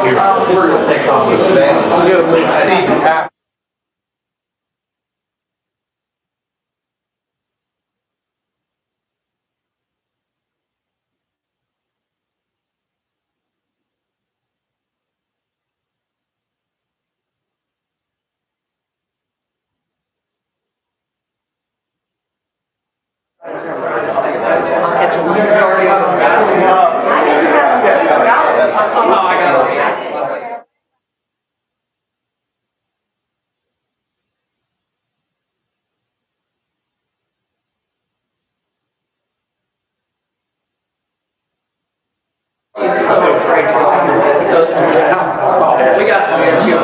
Takes off with the band. I'm gonna move seats back. Somehow I got He's so afraid to go through those things. We got you.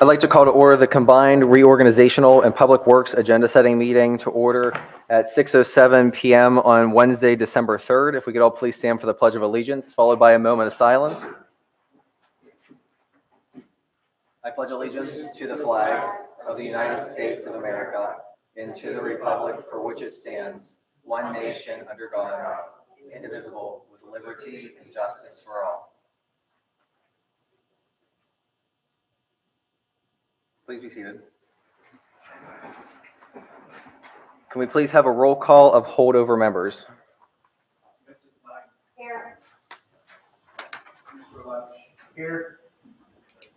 I'd like to call to order the combined reorganizational and public works agenda setting meeting to order at 6:07 p.m. on Wednesday, December 3rd. If we could all please stand for the Pledge of Allegiance, followed by a moment of silence. I pledge allegiance to the flag of the United States of America and to the republic for which it stands, one nation under God, indivisible, with liberty and justice for all. Please be seated. Can we please have a roll call of holdover members? Here. Mr. Lynch. Here.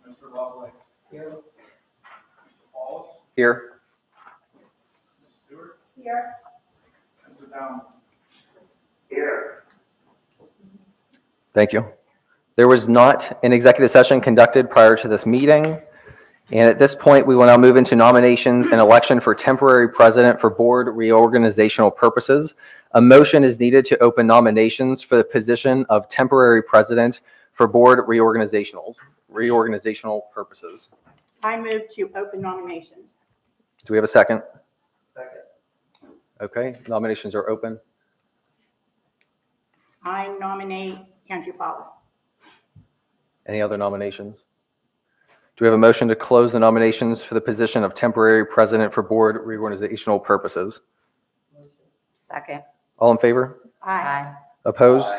Mr. Lovelace. Here. Mr. Wallace. Here. Ms. Stewart. Here. Mr. Down. Here. Thank you. There was not an executive session conducted prior to this meeting. And at this point, we will now move into nominations and election for temporary president for board reorganizational purposes. A motion is needed to open nominations for the position of temporary president for board reorganizational purposes. I move to open nominations. Do we have a second? Second. Okay, nominations are open. I nominate Andrew Paulus. Any other nominations? Do we have a motion to close the nominations for the position of temporary president for board reorganizational purposes? Second. All in favor? Aye. Opposed?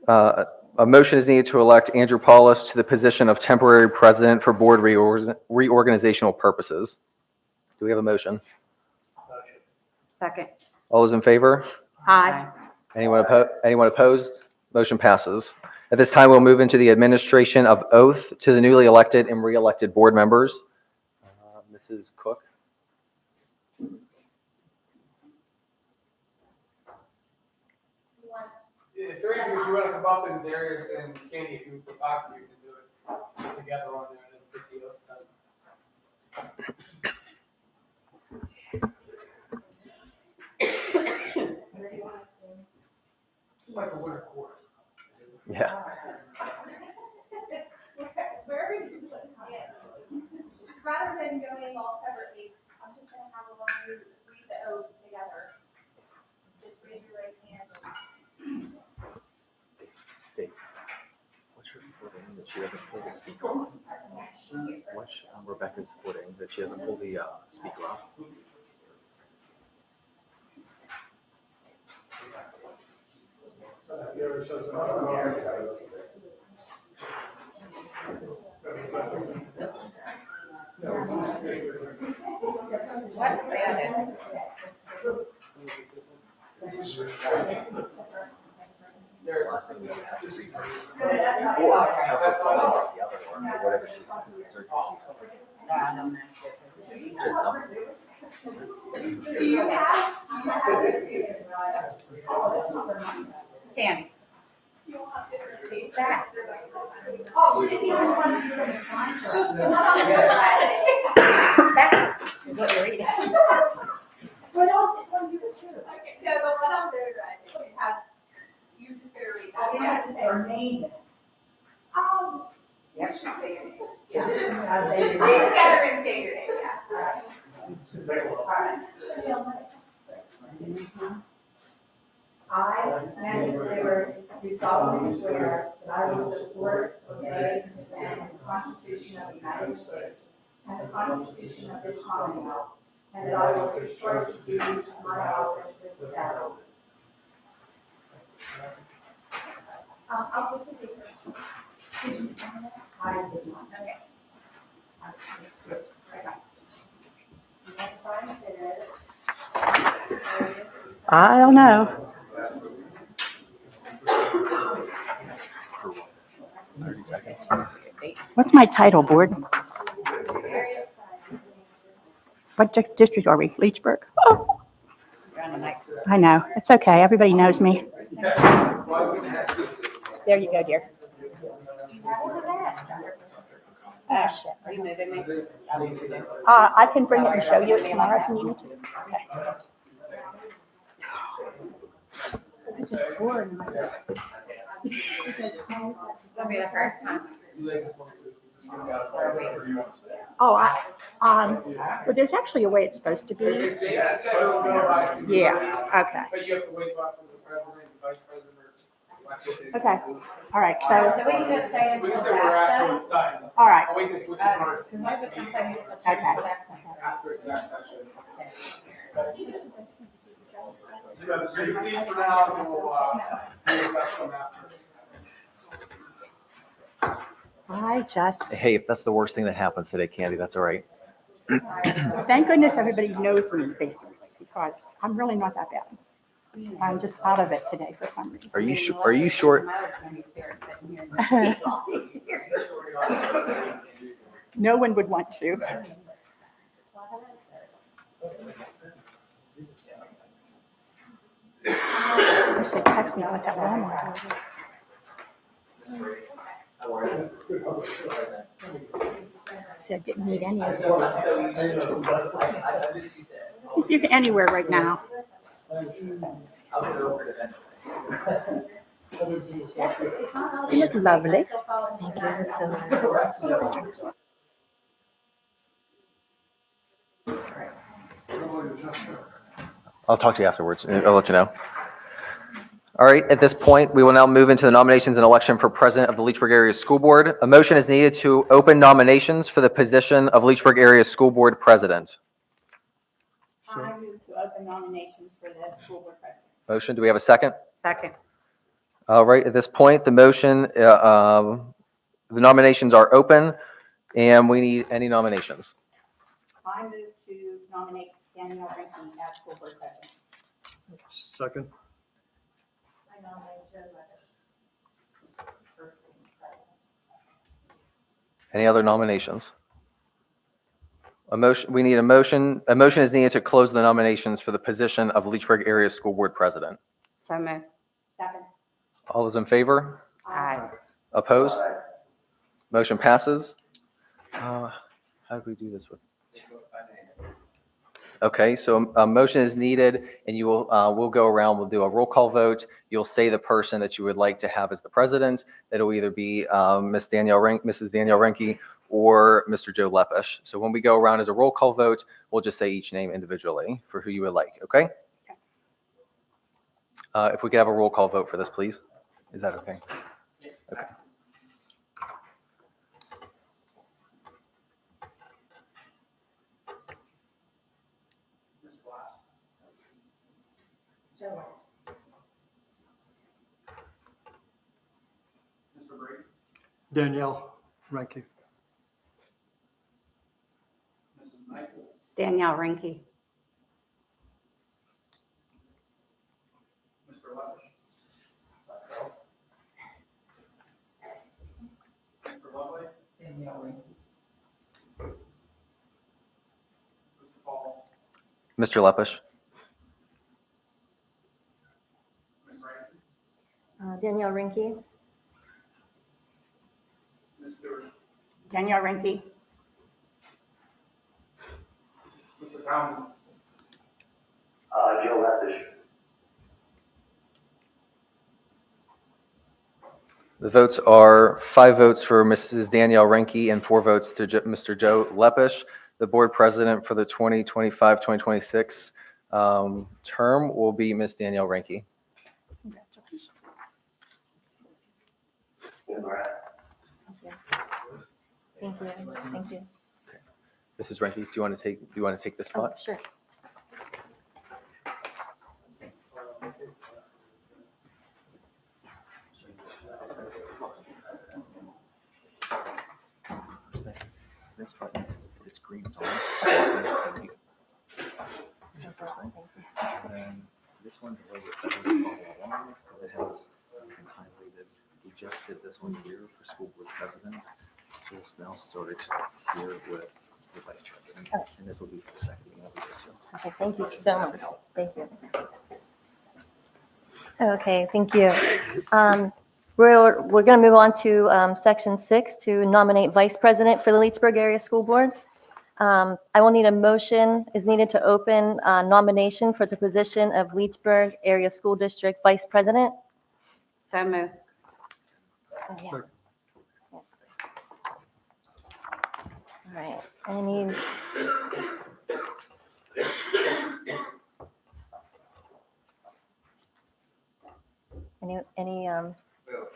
A motion is needed to elect Andrew Paulus to the position of temporary president for board reorganizational purposes. Do we have a motion? Second. All those in favor? Aye. Anyone opposed? Motion passes. At this time, we'll move into the administration of oath to the newly elected and re-elected board members. Mrs. Cook. If three of you, if you want to come up, and Darius and Candy, if you can talk to you, can do it together on there and then pick the oath done. Like a winter course. Yeah. Rather than going all separately, I'm just gonna have a long read the oath together. Just raise your right hand. Dave, what's her footing that she doesn't pull the speaker on? What's Rebecca's footing that she doesn't pull the speaker off? Tammy. That is what you're reading. What else is one you the truth? Okay, so the one on there, it has, you just gotta read that. You have to say her name. You should say your name. Yeah. Just stay together and say your name, yeah. I, Amanda Stewart, do solemnly swear that I will support, obey, and defend the Constitution of the United States and the Constitution of this Commonwealth, and that I will discharge the duties of my office with fidelity. I'll just take it first. Did you sign it? I did not. Okay. Next sign is. I don't know. 30 seconds. What's my title, board? What district are we? Leechburg? Oh. I know. It's okay. Everybody knows me. There you go, dear. Oh, shit. Are you moving me? I can bring it and show you it tomorrow if you need me to. Okay. I just swore in my. It'll be the first time. Oh, but there's actually a way it's supposed to be. Jason said it'll go by. Yeah, okay. But you have to wait till after the president and vice president are elected. Okay, all right, So so, we can just stay We until can say we're that after though? it's done. all right, Or we can switch it on Because I was just gonna say, we should Okay. change that thing. after that session. So you see for now, and we'll discuss them after. I just, Hey, if that's the worst thing that happens today, Candy, that's all right. thank goodness everybody knows me, basically, because I'm really not that bad. I'm just out of it today for some reason. Are you sure? Are you short? No one would want to. I should text me what that Walmart said didn't need any of it. You can anywhere right now. You look lovely. Thank you so much. I'll talk to you afterwards. I'll let you know. All right, at this point, we will now move into the nominations and election for president of the Leechburg Area School Board. A motion is needed to open nominations for the position of Leechburg Area School Board president. I move to open nominations for the school board president. Motion, do we have a second? Second. All right, at this point, the motion, the nominations are open, and we need any nominations. I move to nominate Danielle Rinky as school board president. Second. I nominate Joe Levis. Any other nominations? A motion, we need a motion. A motion is needed to close the nominations for the position of Leechburg Area School Board president. So moved. Second. All those in favor? Aye. Opposed? Motion passes. How do we do this with? Okay, so a motion is needed, and you will, we'll go around, we'll do a roll call vote. You'll say the person that you would like to have as the president. It'll either be Mrs. Danielle Renke or Mr. Joe Lepish. So when we go around as a roll call vote, we'll just say each name individually for who you would like, okay? If we could have a roll call vote for this, please. Is that okay? Okay. Mr. Brady, Danielle Ranke. Mrs. Knight, Danielle Rinky. Mr. Levis. Myself. Mr. Lovely. Danielle Rinke. Mr. Paul. Mr. Lepish. Ms. Rankin. Danielle Rinke. Ms. Stewart. Danielle Rinky. Mr. Brown. Joe Lepish. The votes are 5 votes for Mrs. Danielle Renke and 4 votes to Mr. Joe Lepish. The board president for the 2025-2026 term will be Ms. Danielle Renke. Congratulations. Thank you. Thank you. Mrs. Renke, do you want to take this Oh, spot? sure. This button it's green, it's on. And this one's a little bit better to follow along with because it has highlighted. We just did this one here for school board presidents. So it's now started here with the vice president. Oh. And this will be for the second meeting of the year. Okay, thank you so much. Thank you. Okay, thank you. We're going to move on to Section 6 to nominate Vice President for the Leechburg Area School Board. I will need a motion is needed to open nomination for the position of Leechburg Area School District Vice President. So moved. Oh, yeah. Second. All right, I need. Any, We have a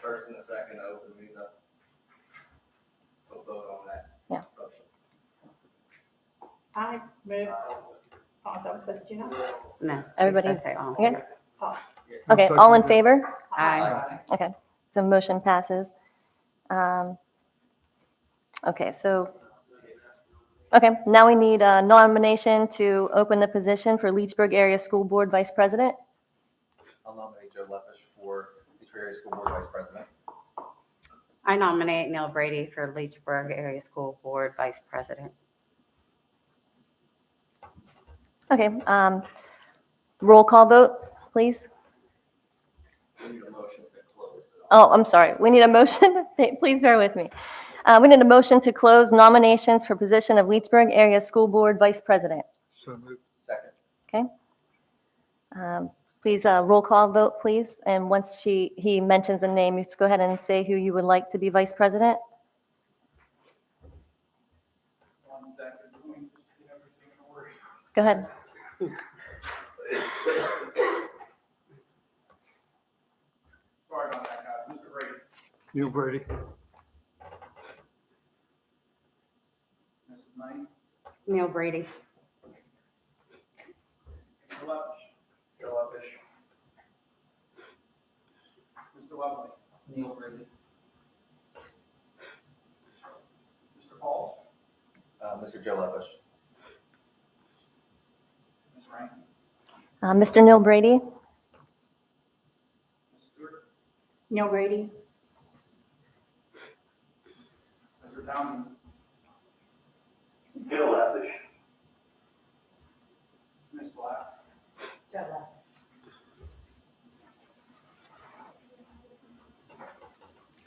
first and a second to open these up. We'll vote on that. Yeah. I move, oh, is that what supposed to do now? No. Everybody's- Say all. okay, Oh, okay, all in favor? Aye. Okay, so motion passes. Okay, so, okay, now we need a nomination to open the position for Leechburg Area School Board Vice President. I'll nominate Joe Leppish for Leechburg Area School Board Vice President. I nominate Neil Brady for Leechburg Area School Board Vice President. Okay, roll call vote, please. We need a motion to close. Oh, I'm sorry, we need a motion, please bear with me. We need a motion to close nominations for position of Leechburg Area School Board Vice President. So moved. Second. Okay? Please, roll call vote, please, and once he mentions a name, you just go ahead and say who you would like to be Vice President. 1 second. Let me just get everything in order. Go ahead. Sorry about that, guys. Mr. Brady. Neil Brady. Mrs. Knight. Neil Brady. Mr. Leppish. Joe Leppish. Mr. Lovely. Neil Brady. Mr. Paul. Mr. Joe Leppish. Ms. Rankin. Mr. Neil Brady. Ms. Stewart. Neil Brady, Mr. Downey. Joe Leppish. Ms. Black.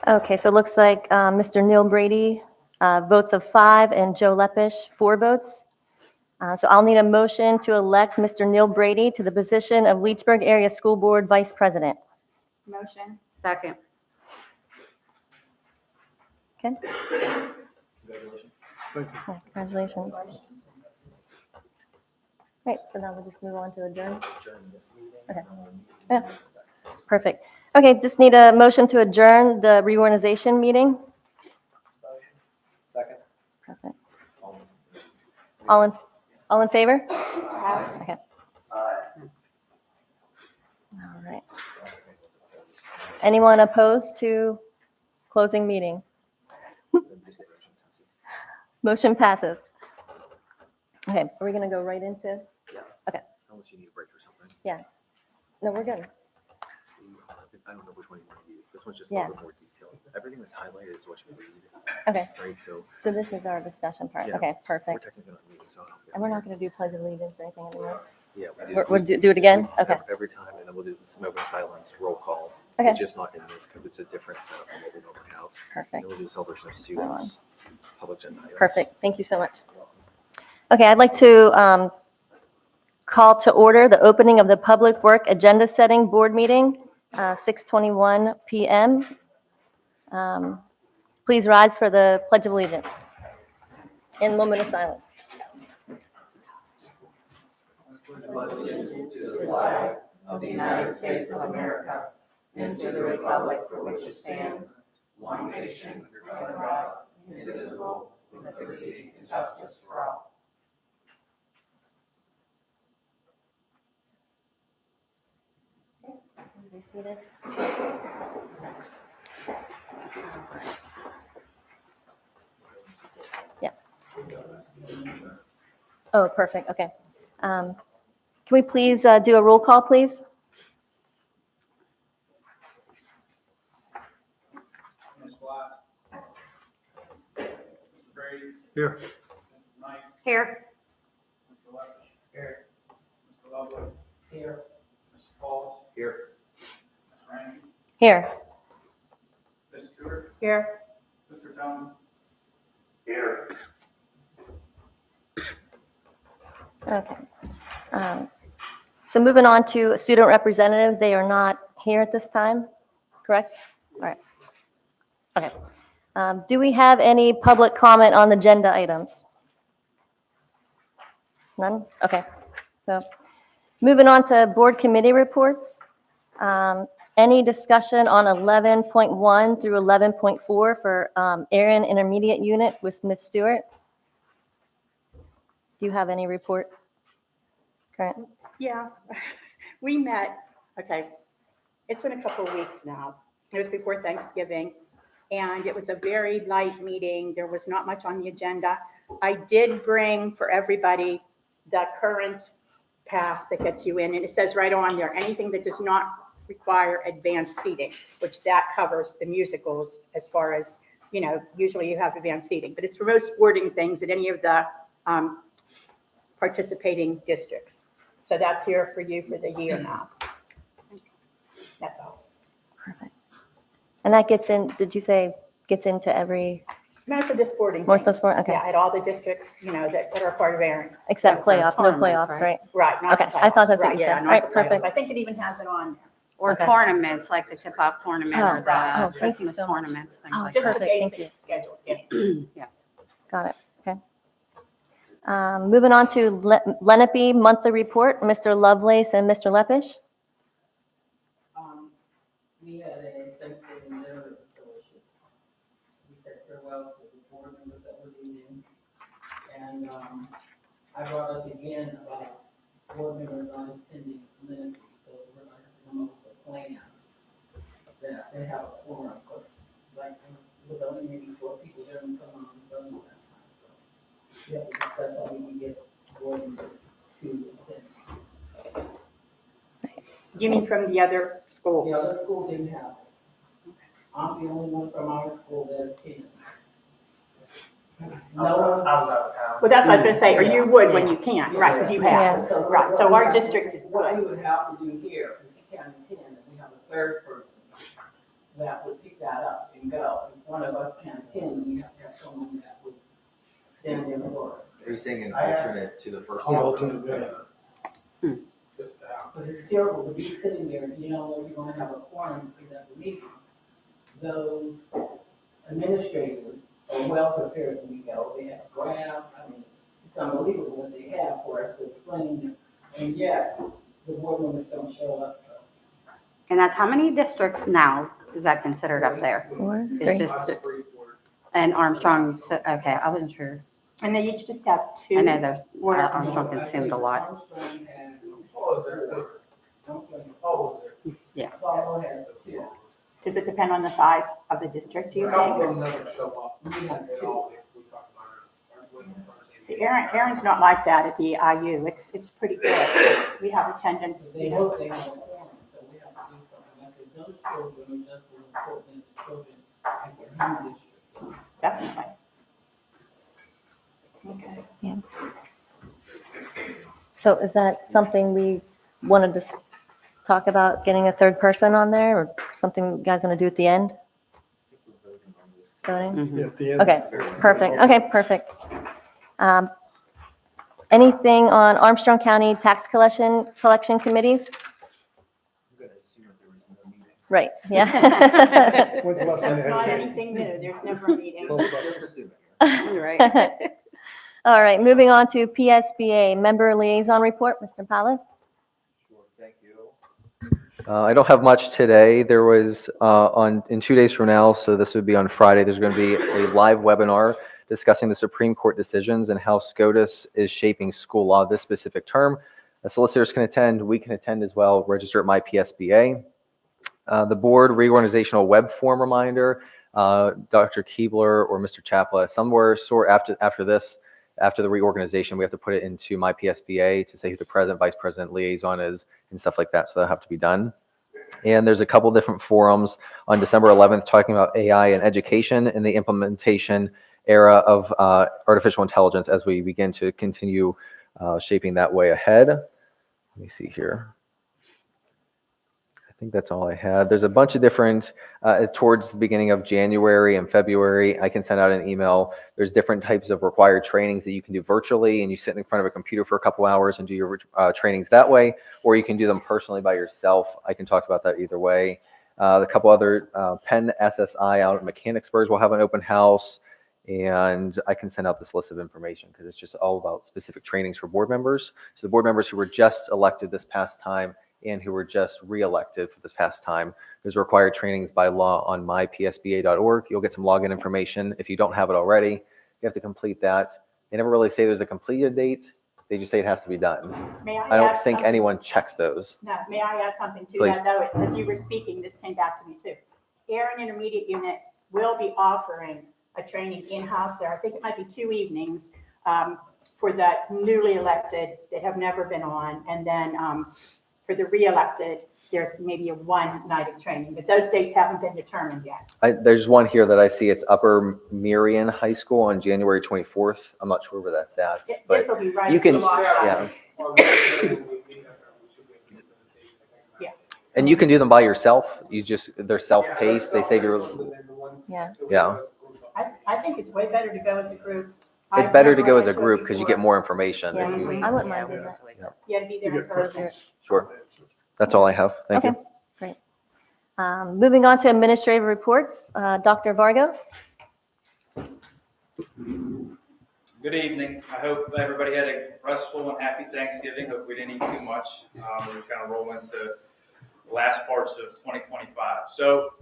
Okay, so it looks like Mr. Neil Brady, votes of 5, and Joe Leppish, 4 votes. So I'll need a motion to elect Mr. Neil Brady to the position of Leechburg Area School Board Vice President. motion. Second. Okay? Congratulations. Thank you. Yeah, congratulations. Right, so now we'll just move on to adjourn. Adjourn this meeting. Okay. Yeah. Perfect. Okay, just need a motion to adjourn the reorganization meeting. Second. Perfect. All in favor? Aye. Okay. All right. Anyone opposed to closing meeting? Motion passes. Okay, are we going to go right into? Okay. Unless you need a break or something. No, we're good. I don't know which one you want to use. This one's just a Yeah. little bit more detailed. Everything that's highlighted is what you read, Okay, right? So so this is our discussion part. Yeah. Okay, we're perfect. technically not meeting, so. And we're not going to do pledge of allegiance or anything anymore? Yeah, We'll do it again? Okay. Every time, and then we'll do the smoke and silence roll call. Okay. It's just not in this because it's a different setup than what we normally have. And Perfect. then we'll do the celebration of students, public agenda items. Perfect. Thank you so much. Okay, I'd like to call to order the opening of the Public Work Agenda Setting Board Meeting, 6:21 PM. Please rise for the Pledge of Allegiance. In a moment of silence. Of the United States of America and to the republic for which it stands, one nation, under God, indivisible, with liberty and justice for all. Be seated. Yeah. Oh, perfect. Okay. Can we please do a roll call, please? Ms. Black. Mr. Brady. Here. Mrs. Knight. Here. Mr. Leppish. Here. Mr. Lovely. Here. Mr. Paul. Here. Ms. Rankin. Here. Ms. Stewart. Here. Mr. Downey. Here. Okay. So moving on to student representatives, they are not here at this time, correct? All right. Okay. Do we have any public comment on the agenda items? None? Okay. So moving on to board committee reports. Any discussion on 11.1 through 11.4 for Aaron Intermediate Unit with Ms. Stewart? Do you have any report? Current? Yeah, we met, okay, it's been a couple of weeks now. It was before Thanksgiving, and it was a very light meeting. There was not much on the agenda. I did bring for everybody the current pass that gets you in, and it says right on there, anything that does not require advanced seating, which that covers the musicals as far as, you know, usually you have advanced seating, but it's for most sporting things at any of the participating districts. So that's here for you for the year now. That's all. Perfect. And that gets in, did you say gets into every, Most of the sporting North of things. Sport? Okay. Yeah, at all the districts, you know, that are part of Aaron. Except playoff, no tournaments, playoffs, right? right? Right, not the Okay, I thought that's what playoffs. you Right, said. yeah, All right, not the playoffs. perfect. I think it even has it on there. Or Okay. tournaments, like the tip-off tournament Oh, or right. Oh, the thank you Christmas so much. tournaments, things Oh, like Just that. the perfect, thank basic schedule. Yeah. Yes. Got it, okay. Moving on to Lenape monthly report, Mr. Lovelace and Mr. Lepish. We had a Thanksgiving dinner at the fellowship. We said farewell to the board members that were leaving. And, I brought up again about board members not attending Lindsay, so we're going to come up with a plan that they have a forum, but like, with only maybe 4 people there and come on, doesn't that time, so. We have to discuss how we can get board members to attend. You mean from the other schools? The other school didn't have it. I'm the only one from our school that attends. No one. I was out of town. Well, that's what I was gonna say, or you would when you can't, right, because you have. Yeah. Right, so our district is What good. we would have to do here, if we can't attend, if we have a third person that would pick that up and go. If one of us can't attend, we have to have someone that would stand in for it. Are you saying an alternate to the first An one? alternate, yeah. Just out. But it's terrible to be sitting there, you know, if you're gonna have a quorum for that meeting. Those administrators are well prepared when we go. They have graphs, I mean, it's unbelievable what they have for us to explain them. And yet, the board members don't show up, so. And that's how many districts now is that considered up there? 4, It's 3. just, That's pretty important. and Armstrong, okay, I wasn't sure. And they each just have 2. I know there's, Armstrong consumed a lot. Armstrong has, Oh, is there? Armstrong, Oh, is there? Paul has 2. Does it depend on the size of the district, do you A couple think? of them never show up. We have to all, we talk about it. See, Aaron's not like that at the IU. It's pretty good. We have attendance, They you know. hope they have a quorum, so we have to do something. I said, those children are just as important as children at their home district. Definitely. Okay. So is that something we wanted to talk about, getting a third person on there, or something you guys want to do at the end? Voting? Mhm. Yeah, at the end. Okay, perfect, okay, perfect. Anything on Armstrong County tax collection committees? Right, yeah. When's the last time That's you not had a anything new. There's never a meeting. Just assuming. Right. All right, moving on to PSBA, member liaison report, Mr. Palace. Thank you. I don't have much today. There was in 2 days from now, so this would be on Friday, there's going to be a live webinar discussing the Supreme Court decisions and how SCOTUS is shaping school law this specific term. Solicitors can attend, we can attend as well, register at MyPSBA. The board reorganizational web form reminder, Dr. Keebler or Mr. Chapla, somewhere after the reorganization, we have to put it into MyPSBA to say who the president, vice president, liaison is, and stuff like that. So that'll have to be done. And there's a couple different forums on December 11th talking about AI and education and the implementation era of artificial intelligence as we begin to continue shaping that way ahead. Let me see here. I think that's all I had. There's a bunch of different, towards the beginning of January and February, I can send out an email. There's different types of required trainings that you can do virtually, and you sit in front of a computer for a couple hours and do your trainings that way, or you can do them personally by yourself. I can talk about that either way. A couple other, Penn SSI out at Mechanicsburg will have an open house, and I can send out this list of information because it's just all about specific trainings for board members. So the board members who were just elected this past time and who were just re-elected for this past time. There's required trainings by law on mypsba.org. You'll get some login information. If you don't have it already, you have to complete that. They never really say there's a completed date. They just say it has to be done. May I don't add think something? anyone checks those. No, may I add something to Please. that, though? As you were speaking, this came back to me too. Aaron Intermediate Unit will be offering a training in-house there. I think it might be 2 evenings for the newly elected that have never been on. And then for the re-elected, there's maybe a 1 night of training, but those dates haven't been determined yet. There's one here that I see. It's Upper Merion High School on January 24th. I'm not sure where that's at, This but will be right. you can, at the law yeah. Yeah. And you can do them by yourself. They're self-paced. They save your, Yeah. yeah. I think it's way better to go as a group. It's I've better to never go as a been to group because you get more information. Yeah, if you- I wouldn't mind doing that. You had to be there in person. Sure. That's all I have. Thank Okay, you. great. Moving on to administrative reports, Dr. Vargo. Good evening. I hope everybody had a restful and happy Thanksgiving. Hope we didn't eat too much. We're kind of rolling into the last parts of 2025. So,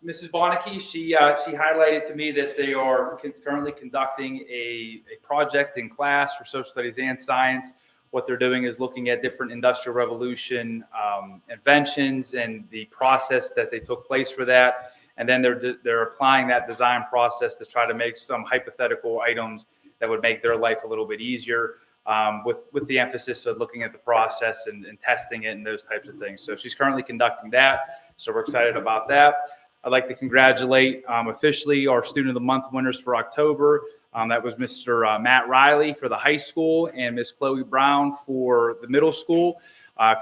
Mrs. Bonneke, she highlighted to me that they are currently conducting a project in class for social studies and science. What they're doing is looking at different industrial revolution inventions and the process that they took place for that. And then they're applying that design process to try to make some hypothetical items that would make their life a little bit easier, with the emphasis of looking at the process and testing it and those types of things. So she's currently conducting that. So we're excited about that. I'd like to congratulate officially our Student of the Month winners for October. That was Mr. Matt Riley for the high school and Miss Chloe Brown for the middle school.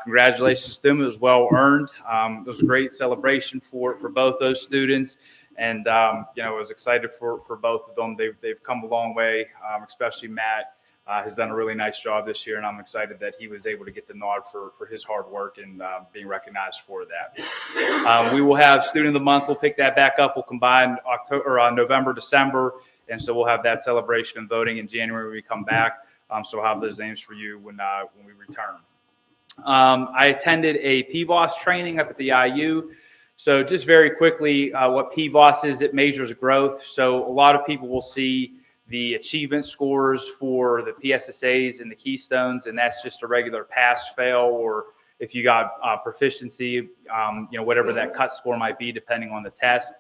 Congratulations to them. It was well earned. It was a great celebration for both those students. And, I was excited for both of them. They've come a long way, especially Matt has done a really nice job this year. And I'm excited that he was able to get the nod for his hard work and being recognized for that. We will have Student of the Month. We'll pick that back up. We'll combine November, December. And so we'll have that celebration and voting in January when we come back. So we'll have those names for you when we return. I attended a PVOS training up at the IU. So just very quickly, what PVOS is, it measures growth. So a lot of people will see the achievement scores for the PSSAs and the Keystones, and that's just a regular pass, fail, or if you got proficiency, whatever that cut score might be, depending on the test.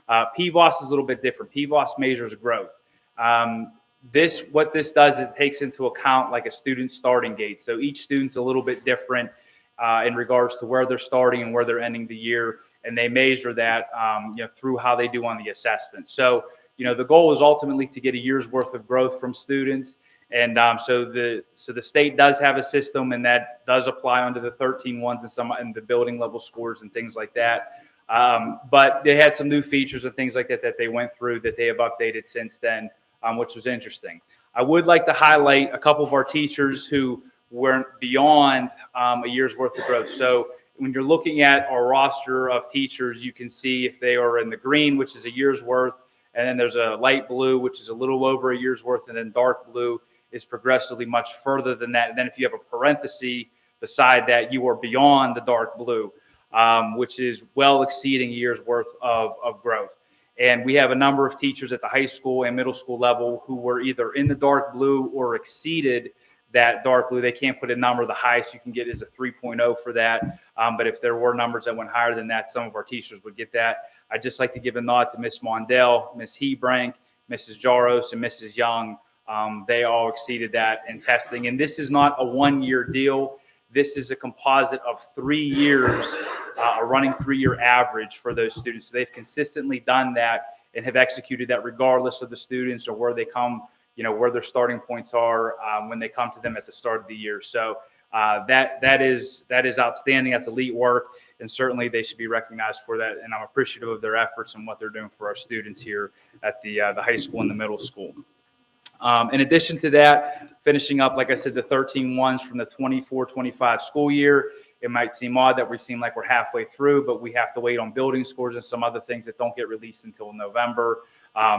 PVOS is a little bit different. PVOS measures growth. What this does, it takes into account like a student starting gate. So each student's a little bit different in regards to where they're starting and where they're ending the year, and they measure that through how they do on the assessment. So the goal is ultimately to get a year's worth of growth from students, and so the state does have a system, and that does apply under the 13 ones and the building level scores and things like that. But they had some new features and things like that they went through that they have updated since then, which was interesting. I would like to highlight a couple of our teachers who weren't beyond a year's worth of growth. So when you're looking at our roster of teachers, you can see if they are in the green, which is a year's worth, and then there's a light blue, which is a little over a year's worth, and then dark blue is progressively much further than that. And then if you have a parenthesis beside that, you are beyond the dark blue, which is well exceeding a year's worth of growth. And we have a number of teachers at the high school and middle school level who were either in the dark blue or exceeded that dark blue. They can't put a number. The highest you can get is a 3.0 for that. But if there were numbers that went higher than that, some of our teachers would get that. I'd just like to give a nod to Miss Mondell, Miss Hebrank, Mrs. Jaros, and Mrs. Young. They all exceeded that in testing. And this is not a one-year deal. This is a composite of 3 years, a running 3-year average for those students. So they've consistently done that and have executed that regardless of the students or where they come, where their starting points are when they come to them at the start of the year. So that is outstanding. That's elite work. and certainly they should be recognized for that. And I'm appreciative of their efforts and what they're doing for our students here at the high school and the middle school. In addition to that, finishing up, like I said, the 13 ones from the 24-25 school year. It might seem odd that we seem like we're halfway through, but we have to wait on building scores and some other things that don't get released until November.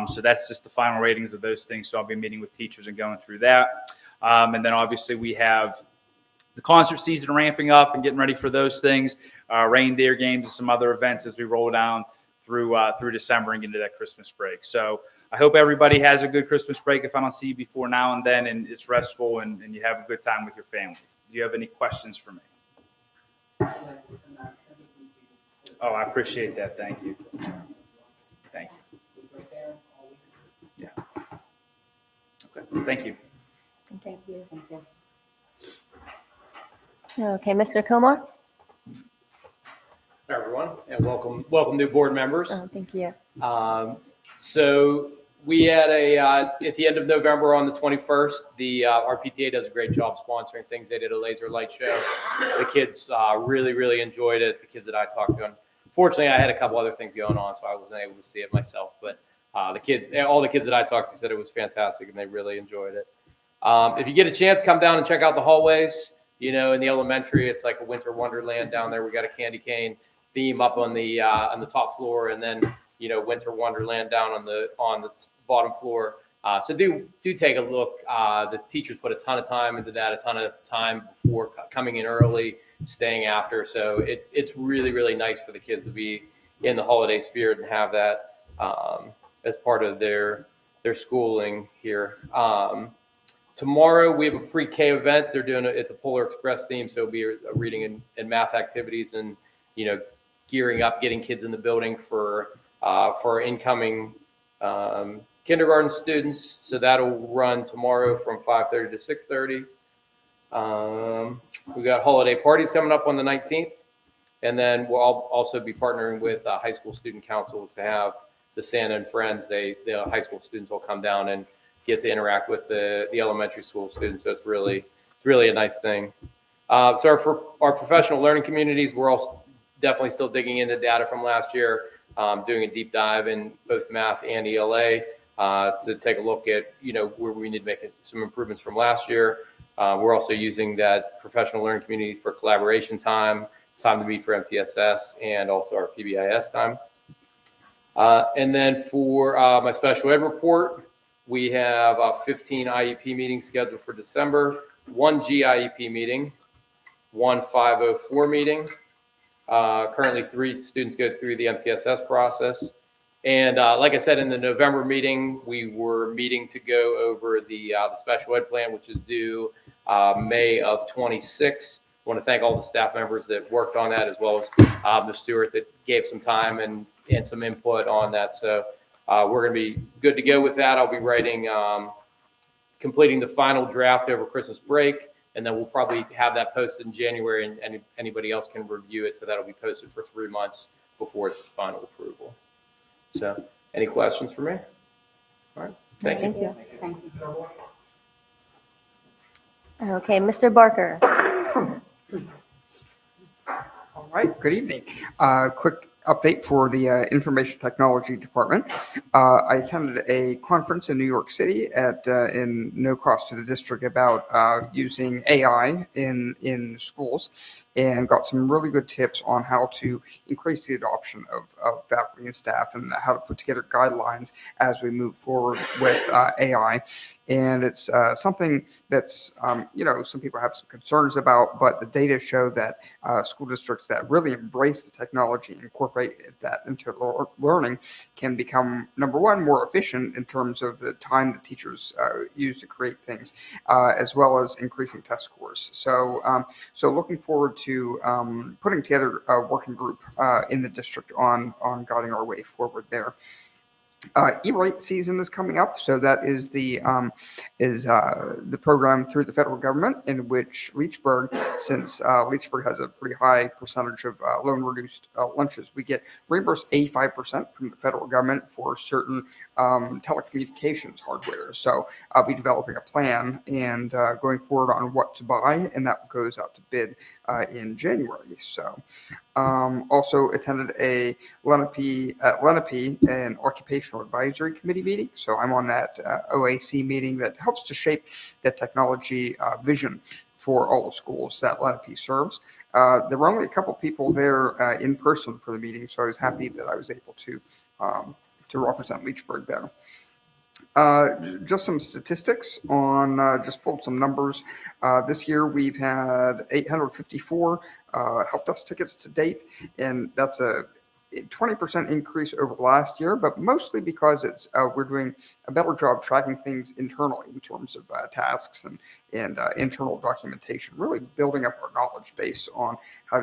So that's just the final ratings of those things. So I'll be meeting with teachers and going through that. And then obviously we have the concert season ramping up and getting ready for those things, reindeer games and some other events as we roll down through December and get into that Christmas break. So I hope everybody has a good Christmas break if I don't see you before now and then, and it's restful and you have a good time with your families. Do you have any questions for me? Oh, I appreciate that. Thank you. Thank you. Yeah. Okay. Thank you. Thank you. Okay, Mr. Komar? Hi, everyone, and welcome new board members. Oh, thank you. So we had at the end of November on the 21st, our PTA does a great job sponsoring things. They did a laser light show. The kids really enjoyed it, the kids that I talked to. Unfortunately, I had a couple other things going on, so I wasn't able to see it myself. But all the kids that I talked to said it was fantastic, and they really enjoyed it. If you get a chance, come down and check out the hallways. In the elementary, it's like a winter wonderland down there. We got a candy cane theme up on the top floor, and then winter wonderland down on the bottom floor. So do take a look. The teachers put a ton of time into that, a ton of time before coming in early, staying after. So it's really nice for the kids to be in the holiday spirit and have that as part of their schooling here. Tomorrow we have a pre-K event. They're doing it's a Polar Express theme, so it'll be a reading and math activities, and gearing up, getting kids in the building for incoming kindergarten students. So that'll run tomorrow from 5:30 to 6:30. We got holiday parties coming up on the 19th, and then we'll also be partnering with High School Student Council to have the Santa and Friends. The high school students will come down and get to interact with the elementary school students. So it's really a nice thing. So for our professional learning communities, we're all definitely still digging into data from last year, doing a deep dive in both math and ELA to take a look at where we need to make some improvements from last year. We're also using that professional learning community for collaboration time to meet for MTSS, and also our PBIS time. And then for my special ed report, we have 15 IEP meetings scheduled for December, 1 GIEP meeting, 1 504 meeting. Currently 3 students go through the MTSS process. And like I said, in the November meeting, we were meeting to go over the special ed plan, which is due May of 26. I want to thank all the staff members that worked on that, as well as Ms. Stewart that gave some time and some input on that. So we're going to be good to go with that. I'll be writing, completing the final draft over Christmas break, and then we'll probably have that posted in January, and anybody else can review it. So that'll be posted for 3 months before its final approval. So any questions for me? All right. Thank you. Thank you. Okay, Mr. Barker? All right, good evening. Quick update for the Information Technology Department. I attended a conference in New York City in no cost to the district about using AI in schools, and got some really good tips on how to increase the adoption of faculty and staff, and how to put together guidelines as we move forward with AI. And it's something that's, some people have some concerns about, but the data show that school districts that really embrace the technology and incorporate that into learning can become, number one, more efficient in terms of the time that teachers use to create things, as well as increasing test scores. So looking forward to putting together a working group in the district on guiding our way forward there. E-rate season is coming up, so that is the program through the federal government in which Leechburg, since Leechburg has a pretty high percentage of loan reduced lunches, we get reimbursed 85% from the federal government for certain telecommunications hardware. So I'll be developing a plan and going forward on what to buy, and that goes out to bid in January. So also attended a Lenape, an occupational advisory committee meeting. So I'm on that OAC meeting that helps to shape the technology vision for all the schools that Lenape serves. There were only a couple people there in person for the meeting, so I was happy that I was able to represent Leechburg there. Just some statistics on, just pulled some numbers. This year we've had 854 help desk tickets to date, and that's a 20% increase over last year, but mostly because it's we're doing a better job tracking things internally in terms of tasks and internal documentation, really building up our knowledge base on how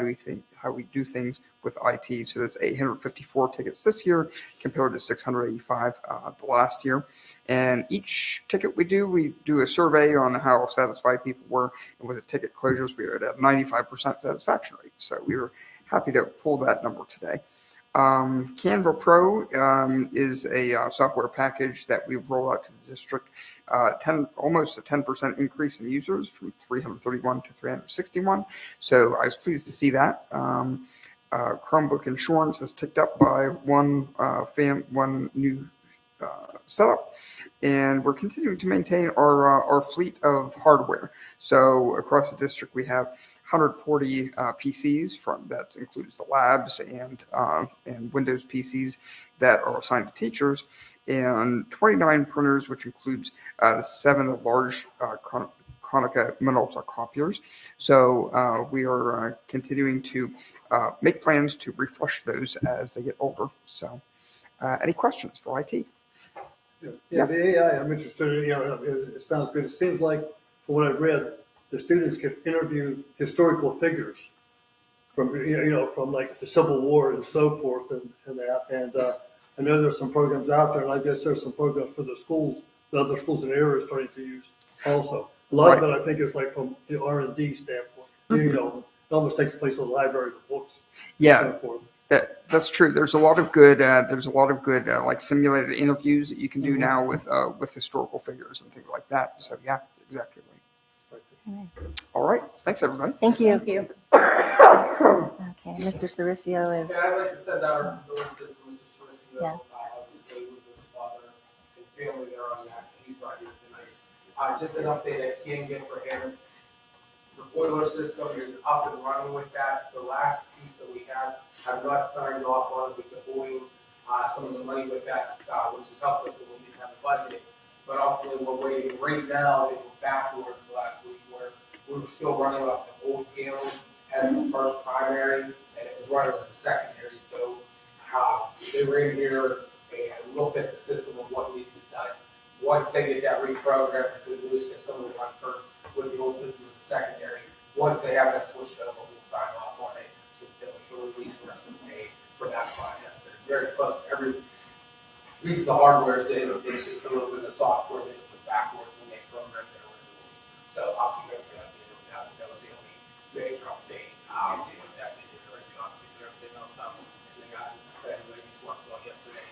we do things with IT. So that's 854 tickets this year compared to 685 the last year. And each ticket we do a survey on how satisfied people were, and with the ticket closures, we were at a 95% satisfaction rate. So we were happy to pull that number today. Canva Pro is a software package that we've rolled out to the district. Almost a 10% increase in users from 331 to 361. So I was pleased to see that. Chromebook insurance has ticked up by one new setup, and we're continuing to maintain our fleet of hardware. So across the district, we have 140 PCs that includes the labs and Windows PCs that are assigned to teachers, and 29 printers, which includes 7 large Konica Minolta copiers. So we are continuing to make plans to refresh those as they get older. So any questions for IT? Yeah, the AI, I'm interested in, it sounds good. It seems like, from what I've read, the students can interview historical figures from, from like the Civil War and so forth and that. And I know there's some programs out there, and I guess there's some programs for the schools, the other schools in the area are starting to use also. A lot of it, I think, is like from the R&D standpoint. It almost takes place in the library of books. Yeah. And so forth. That's true. There's a lot of good. Like simulated interviews that you can do now with historical figures and things like that. So yeah, exactly right. All right. Thanks, everybody. Thank you. Thank you. Okay, Mr. Cericio is, Yeah, I'd like to send out our condolences to Mr. Sorrentino. Yeah. Obviously, with his father and family there on that. He's right here tonight. Just an update I can get for him. The boiler system is up and running with that. The last piece that we have not signed off on with the Boeing, some of the money with that, which has helped us when we didn't have a budget. But ultimately, we're waiting. Right now, they were backwards last week where we were still running off the old panels as the first primary, and it was running as a secondary. So they were in here and looked at the system and what needed to be done. Once they get that reprogrammed, the new system will run first with the old system as a secondary. Once they have that switched over, we'll sign off on it. We'll release the rest of the pay for that project. They're very close. At least the hardware is in. It's just a little bit of software that was backwards when they programmed it originally. So I'll keep everything updated. That was the only major update. That they did originally update everything else up. And they got everybody just worked on yesterday.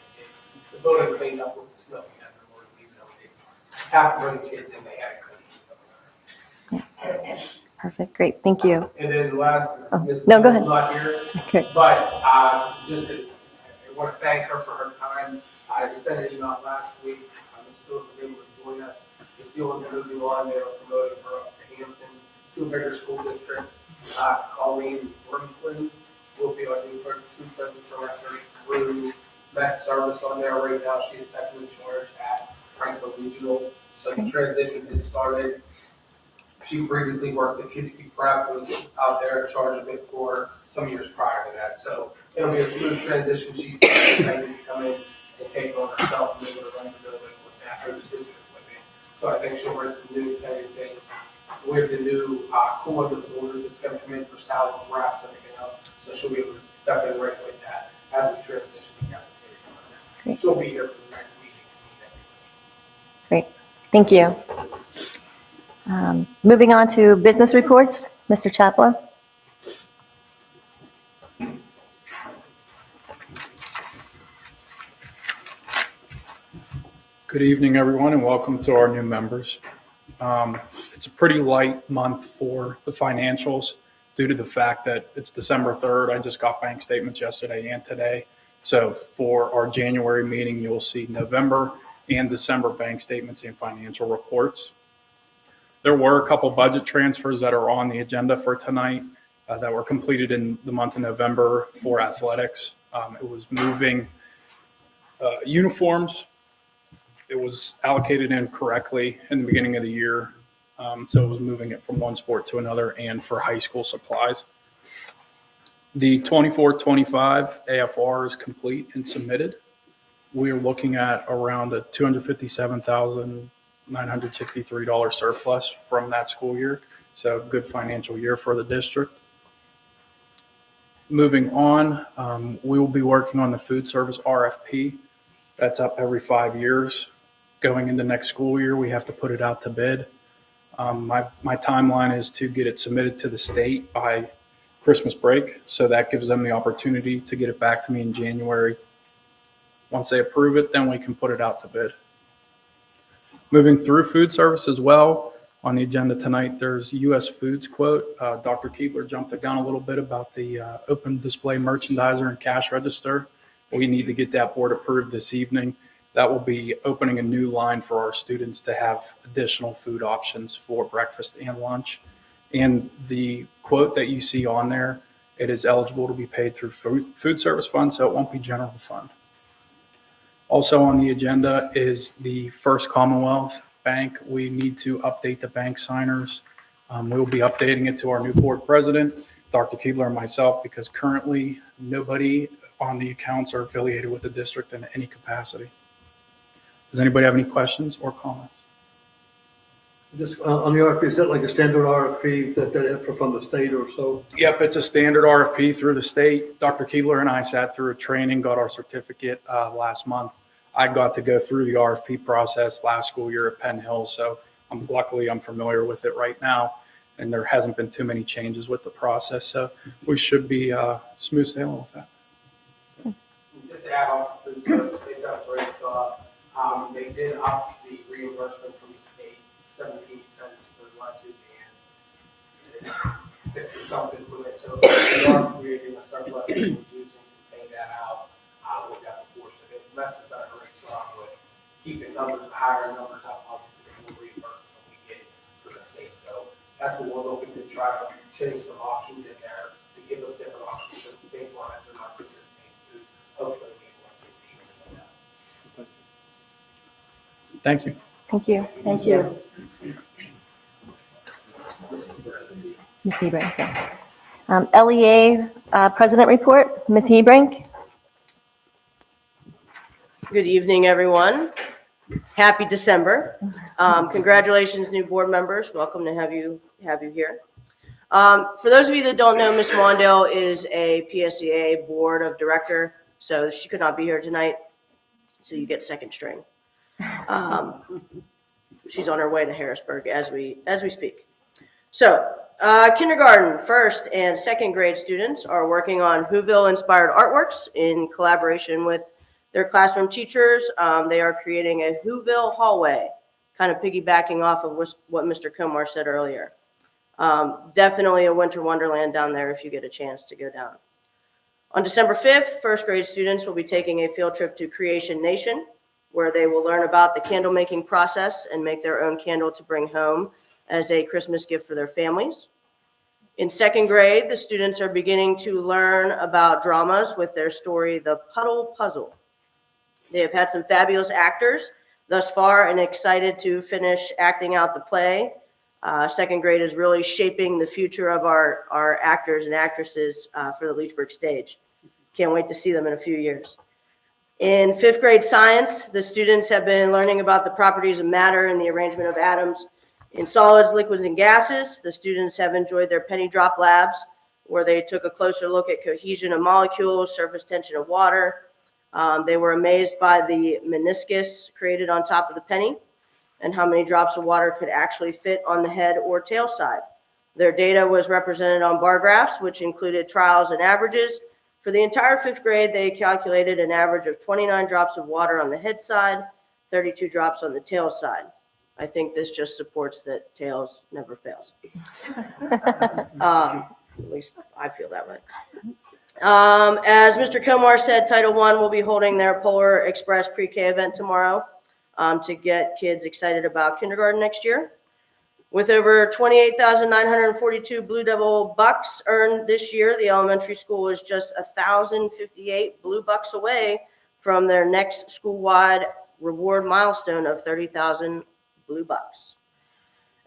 The building cleaned up with the snow. We had no more even though they half the kids and they had it clean. perfect, great, thank you. And then last, Ms. No, go ahead. Not here. Okay. But just I want to thank her for her time. I sent an email last week. Ms. Stewart was able to join us. Ms. Stewart was moving on. They were promoting her up to Hampton, to a bigger school district. Colleen Brinkley will be our new superintendent director through Met Service on there right now. She is second in charge at Franklin Regional. So the transition has started. She previously worked at Kiski Prep, was out there in charge of it for some years prior to that. So it'll be a smooth transition. She's excited to come in and take it on herself and be able to run the building with that or the district with it. So I think she'll bring some new exciting things with the new cooler with orders that's going to come in for salads, wraps, and everything else. So she'll be able to step in right with that as we transition the application. Great. She'll be here for the next meeting. Great, thank you. Moving on to business reports, Mr. Chapla. Good evening, everyone, and welcome to our new members. It's a pretty light month for the financials due to the fact that it's December 3rd. I just got bank statements yesterday and today. So for our January meeting, you'll see November and December bank statements and financial reports. There were a couple budget transfers that are on the agenda for tonight that were completed in the month of November for athletics. It was moving uniforms. It was allocated incorrectly in the beginning of the year. So it was moving it from one sport to another and for high school supplies. The 24-25 AFR is complete and submitted. We are looking at around a $257,963 surplus from that school year. So good financial year for the district. Moving on, we will be working on the food service RFP. That's up every 5 years. Going into next school year, we have to put it out to bid. My timeline is to get it submitted to the state by Christmas break. So that gives them the opportunity to get it back to me in January. Once they approve it, then we can put it out to bid. Moving through food service as well, on the agenda tonight, there's US Foods quote. Dr. Keebler jumped the gun a little bit about the open display merchandiser and cash register. We need to get that board approved this evening. That will be opening a new line for our students to have additional food options for breakfast and lunch. And the quote that you see on there, it is eligible to be paid through food service fund, so it won't be general fund. Also on the agenda is the First Commonwealth Bank. We need to update the bank signers. We'll be updating it to our new board president, Dr. Keebler, and myself, because currently nobody on the accounts are affiliated with the district in any capacity. Does anybody have any questions or comments? Just on the RFP, is that like a standard RFP that they have from the state or so? Yep, it's a standard RFP through the state. Dr. Keebler and I sat through a training, got our certificate last month. I got to go through the RFP process last school year at Penn Hill, so luckily I'm familiar with it right now, and there hasn't been too many changes with the process, so we should be smooth sailing with that. Just to add on to food service, they've done a great job. They did up the reimbursement from the state, 17 cents for lunches and 6 or something for it. So we are creating a surplus that we're using to pay that out with that portion. It Les has done a great job with keeping numbers higher, numbers up, obviously the more reimbursement we get for the state. So that's what we're looking to try to change some options in there to give us different options for the state's lines and not just the state's food. Hopefully we can succeed in that. Thank you. Thank you. Thank you. Ms. Hebrink. Yeah. LEA President Report, Ms. Hebrink. Good evening, everyone. Happy December. Congratulations, new board members. Welcome to have you here. For those of you that don't know, Ms. Mondale is a PSEA board of director, so she could not be here tonight, so you get second string. She's on her way to Harrisburg as we speak. So kindergarten, first and second grade students are working on Whoville-inspired artworks in collaboration with their classroom teachers. They are creating a Whoville hallway, kind of piggybacking off of what Mr. Kumar said earlier. Definitely a winter wonderland down there if you get a chance to go down. On December 5th, first grade students will be taking a field trip to Creation Nation, where they will learn about the candle making process and make their own candle to bring home as a Christmas gift for their families. In second grade, the students are beginning to learn about dramas with their story, The Puddle Puzzle. They have had some fabulous actors thus far and excited to finish acting out the play. Second grade is really shaping the future of our actors and actresses for the Leechburg stage. Can't wait to see them in a few years. In fifth grade science, the students have been learning about the properties of matter and the arrangement of atoms in solids, liquids, and gases. The students have enjoyed their penny drop labs, where they took a closer look at cohesion of molecules, surface tension of water. They were amazed by the meniscus created on top of the penny and how many drops of water could actually fit on the head or tail side. Their data was represented on bar graphs, which included trials and averages. For the entire fifth grade, they calculated an average of 29 drops of water on the head side, 32 drops on the tails side. I think this just supports that tails never fails. At least I feel that way. As Mr. Komar said, Title I will be holding their Polar Express pre-K event tomorrow to get kids excited about kindergarten next year. With over 28,942 Blue Devil bucks earned this year, the elementary school is just 1,058 Blue Bucks away from their next school-wide reward milestone of 30,000 Blue Bucks.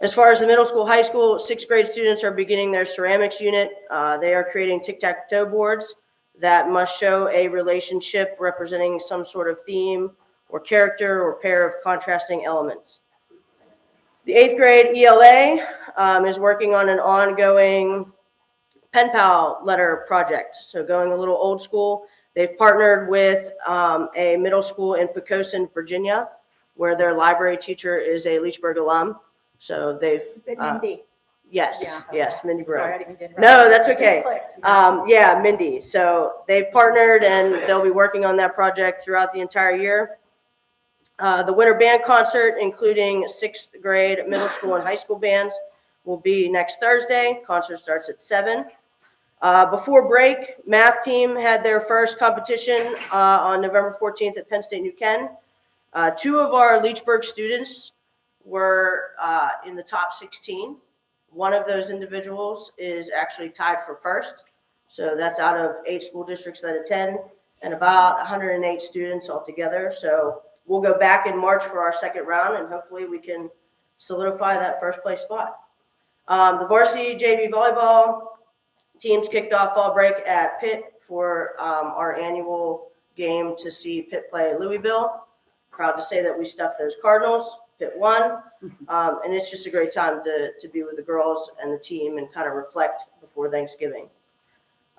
As far as the middle school, high school, sixth grade students are beginning their ceramics unit. They are creating tic-tac-toe boards that must show a relationship representing some sort of theme or character or pair of contrasting elements. The eighth grade ELA is working on an ongoing pen pal letter project. So going a little old school, they've partnered with a middle school in Poquoson, Virginia, where their library teacher is a Leechburg alum. So they've Is it Mindy? yes, Yeah. yes, Mindy Brewer. Sorry, I didn't mean to interrupt. No, that's It just okay. clicked. Yeah, Mindy. So they've partnered and they'll be working on that project throughout the entire year. The winter band concert, including sixth grade, middle school, and high school bands, will be next Thursday. Concert starts at 7. Before break, math team had their first competition on November 14th at Penn State New Ken. 2 of our Leechburg students were in the top 16. One of those individuals is actually tied for first. So that's out of 8 school districts that attend and about 108 students altogether. So we'll go back in March for our second round and hopefully we can solidify that first place spot. The varsity JV volleyball teams kicked off fall break at Pitt for our annual game to see Pitt play Louisville. Proud to say that we stuffed those Cardinals. Pitt won. And it's just a great time to be with the girls and the team and kind of reflect before Thanksgiving.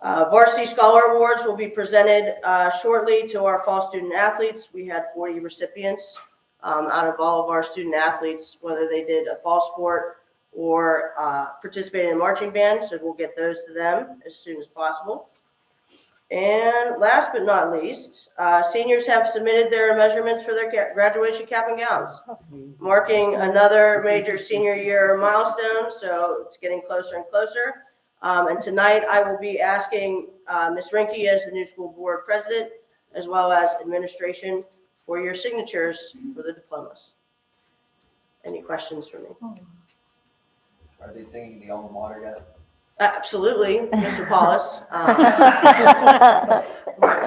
Varsity Scholar Awards will be presented shortly to our fall student athletes. We had 40 recipients out of all of our student athletes, whether they did a fall sport or participated in marching band. So we'll get those to them as soon as possible. And last but not least, seniors have submitted their measurements for their graduation cap and gowns, marking another major senior year milestone. So it's getting closer and closer. And tonight I will be asking Ms. Rinke as the new school board president, as well as administration, for your signatures for the diplomas. Any questions for me? Are they singing the alma mater yet? Absolutely, Mr. Paulus.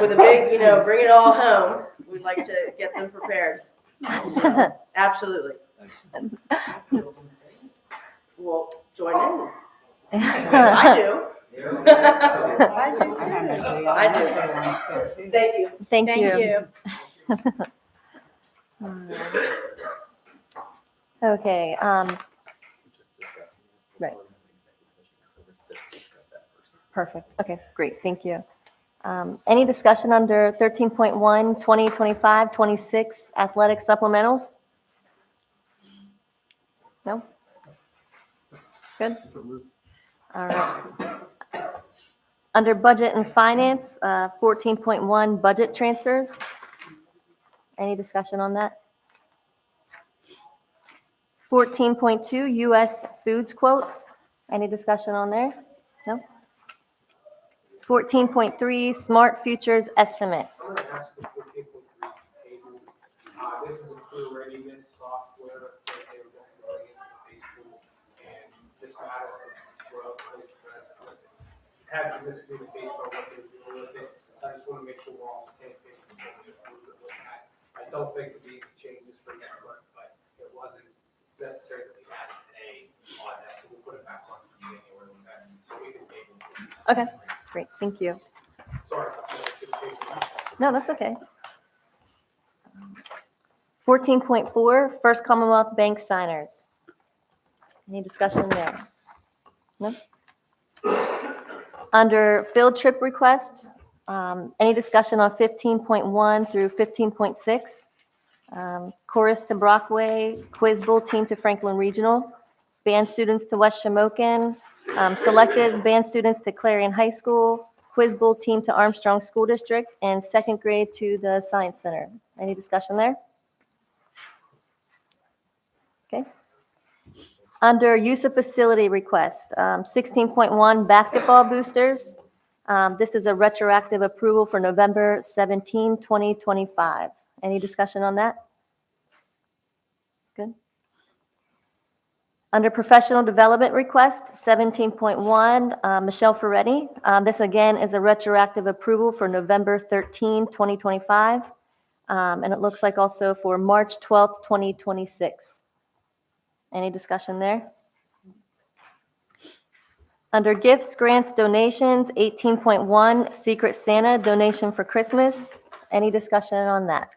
With a big, bring it all home, we'd like to get them prepared. So, absolutely. We'll join in. I do. I do. Thank you. Thank Thank you. you. Okay, right. Perfect. Okay, great. Thank you. Any discussion under 13.1, 2025, 26 athletic supplementals? No? Good? All right. Under budget and finance, 14.1 budget transfers. Any discussion on that? 14.2 U.S. foods quote. Any discussion on there? No? 14.3 smart futures estimate. I'm gonna ask for 14.3 table. This is a career readiness software that they were going into high school, and this got us well, had some miscommunication on what they were doing with it. So I just want to make sure we're all on the same page before we approve it with that. I don't think it'd be changes for next month, but it wasn't necessary that we had today on that, so we'll put it back on for January with that, so we can table. Okay, great. Thank you. Sorry, just changing that. No, that's okay. 14.4 First Commonwealth Bank signers. Any discussion there? No? Under field trip request, any discussion on 15.1 through 15.6? Chorus to Brockway, Quiz Bowl team to Franklin Regional, band students to West Shamokin, selected band students to Clarion High School, Quiz Bowl team to Armstrong School District, and second grade to the Science Center. Any discussion there? Okay. Under use of facility request, 16.1 basketball boosters. This is a retroactive approval for November 17, 2025. Any discussion on that? Good. Under professional development request, 17.1, Michelle Ferretti. This again is a retroactive approval for November 13, 2025. And it looks like also for March 12th, 2026. Any discussion there? Under gifts, grants, donations, 18.1, Secret Santa donation for Christmas. Any discussion on that?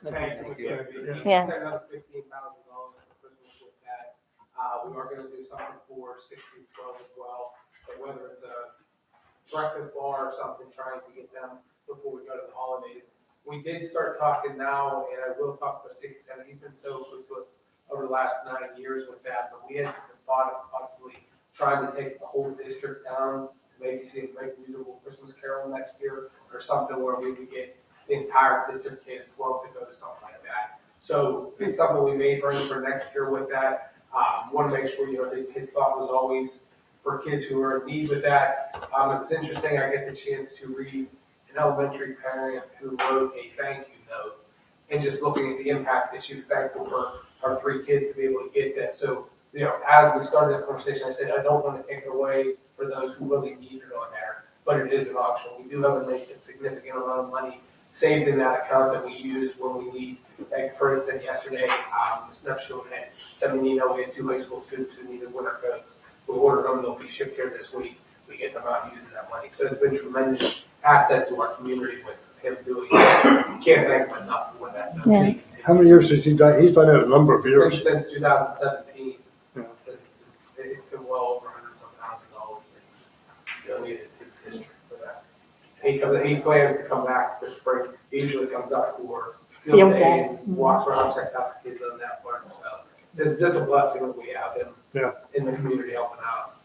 Thank you. Yeah. Send out $15,000 for Christmas with that. We are gonna do something for 6-12 as well, but whether it's a breakfast bar or something, trying to get them before we go to the holidays. We did start talking now, and I will talk to Secret Santa. He's been so good to us over the last 9 years with that, but we had the thought of possibly trying to take the whole district down, maybe see if make musical Christmas Carol next year, or something where we could get the entire district K-12 to go to something like that. So it's something we may bring for next year with that. Want to make sure, his thought was always for kids who are in need with that. It's interesting, I get the chance to read an elementary parent who wrote a thank you note, and just looking at the impact that she was thankful for our 3 kids to be able to get that. So, as we started the conversation, I said, I don't want to take it away for those who really need it on there, but it is an option. We do have to make a significant amount of money saved in that account that we use when we need. Like, for instance, yesterday, the snapshot had 17, we had 2 high school students who needed winter coats. We ordered them, they'll be shipped here this week. We get them out using that money. So it's been a tremendous asset to our community with him doing it. You can't thank him enough for what that does. Yeah. How many years has he done? He's done it a number of years. Since 2017. Yeah. It's been well over $100,000 that he's donated to the district for that. He plans to come back this spring. He usually comes up for field day and walks around, checks out the kids on that part and stuff. It's just a blessing that we have him in the community helping out.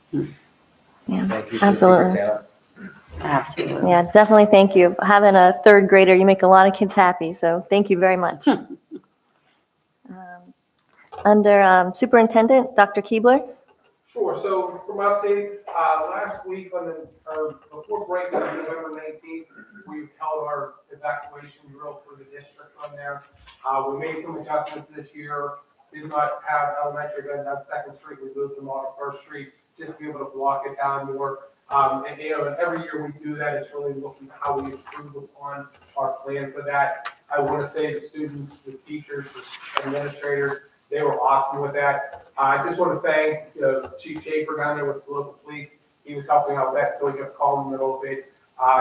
Yeah, Thank you. absolutely. Absolutely. Yeah, definitely thank you. Having a 3rd grader, you make a lot of kids happy, so thank you very much. Under Superintendent, Dr. Keebler. Sure, so from updates, last week before break on November 19th, we held our evacuation drill for the district on there. We made some adjustments this year, did not have elementary going down 2nd Street, we moved them off 1st Street, just to be able to block it down more. And every year we do that, it's really looking at how we improve upon our plan for that. I want to say the students, the teachers, the administrators, they were awesome with that. I just want to thank Chief Schaefer down there with the local police. He was helping out with that until he got called in the middle of it.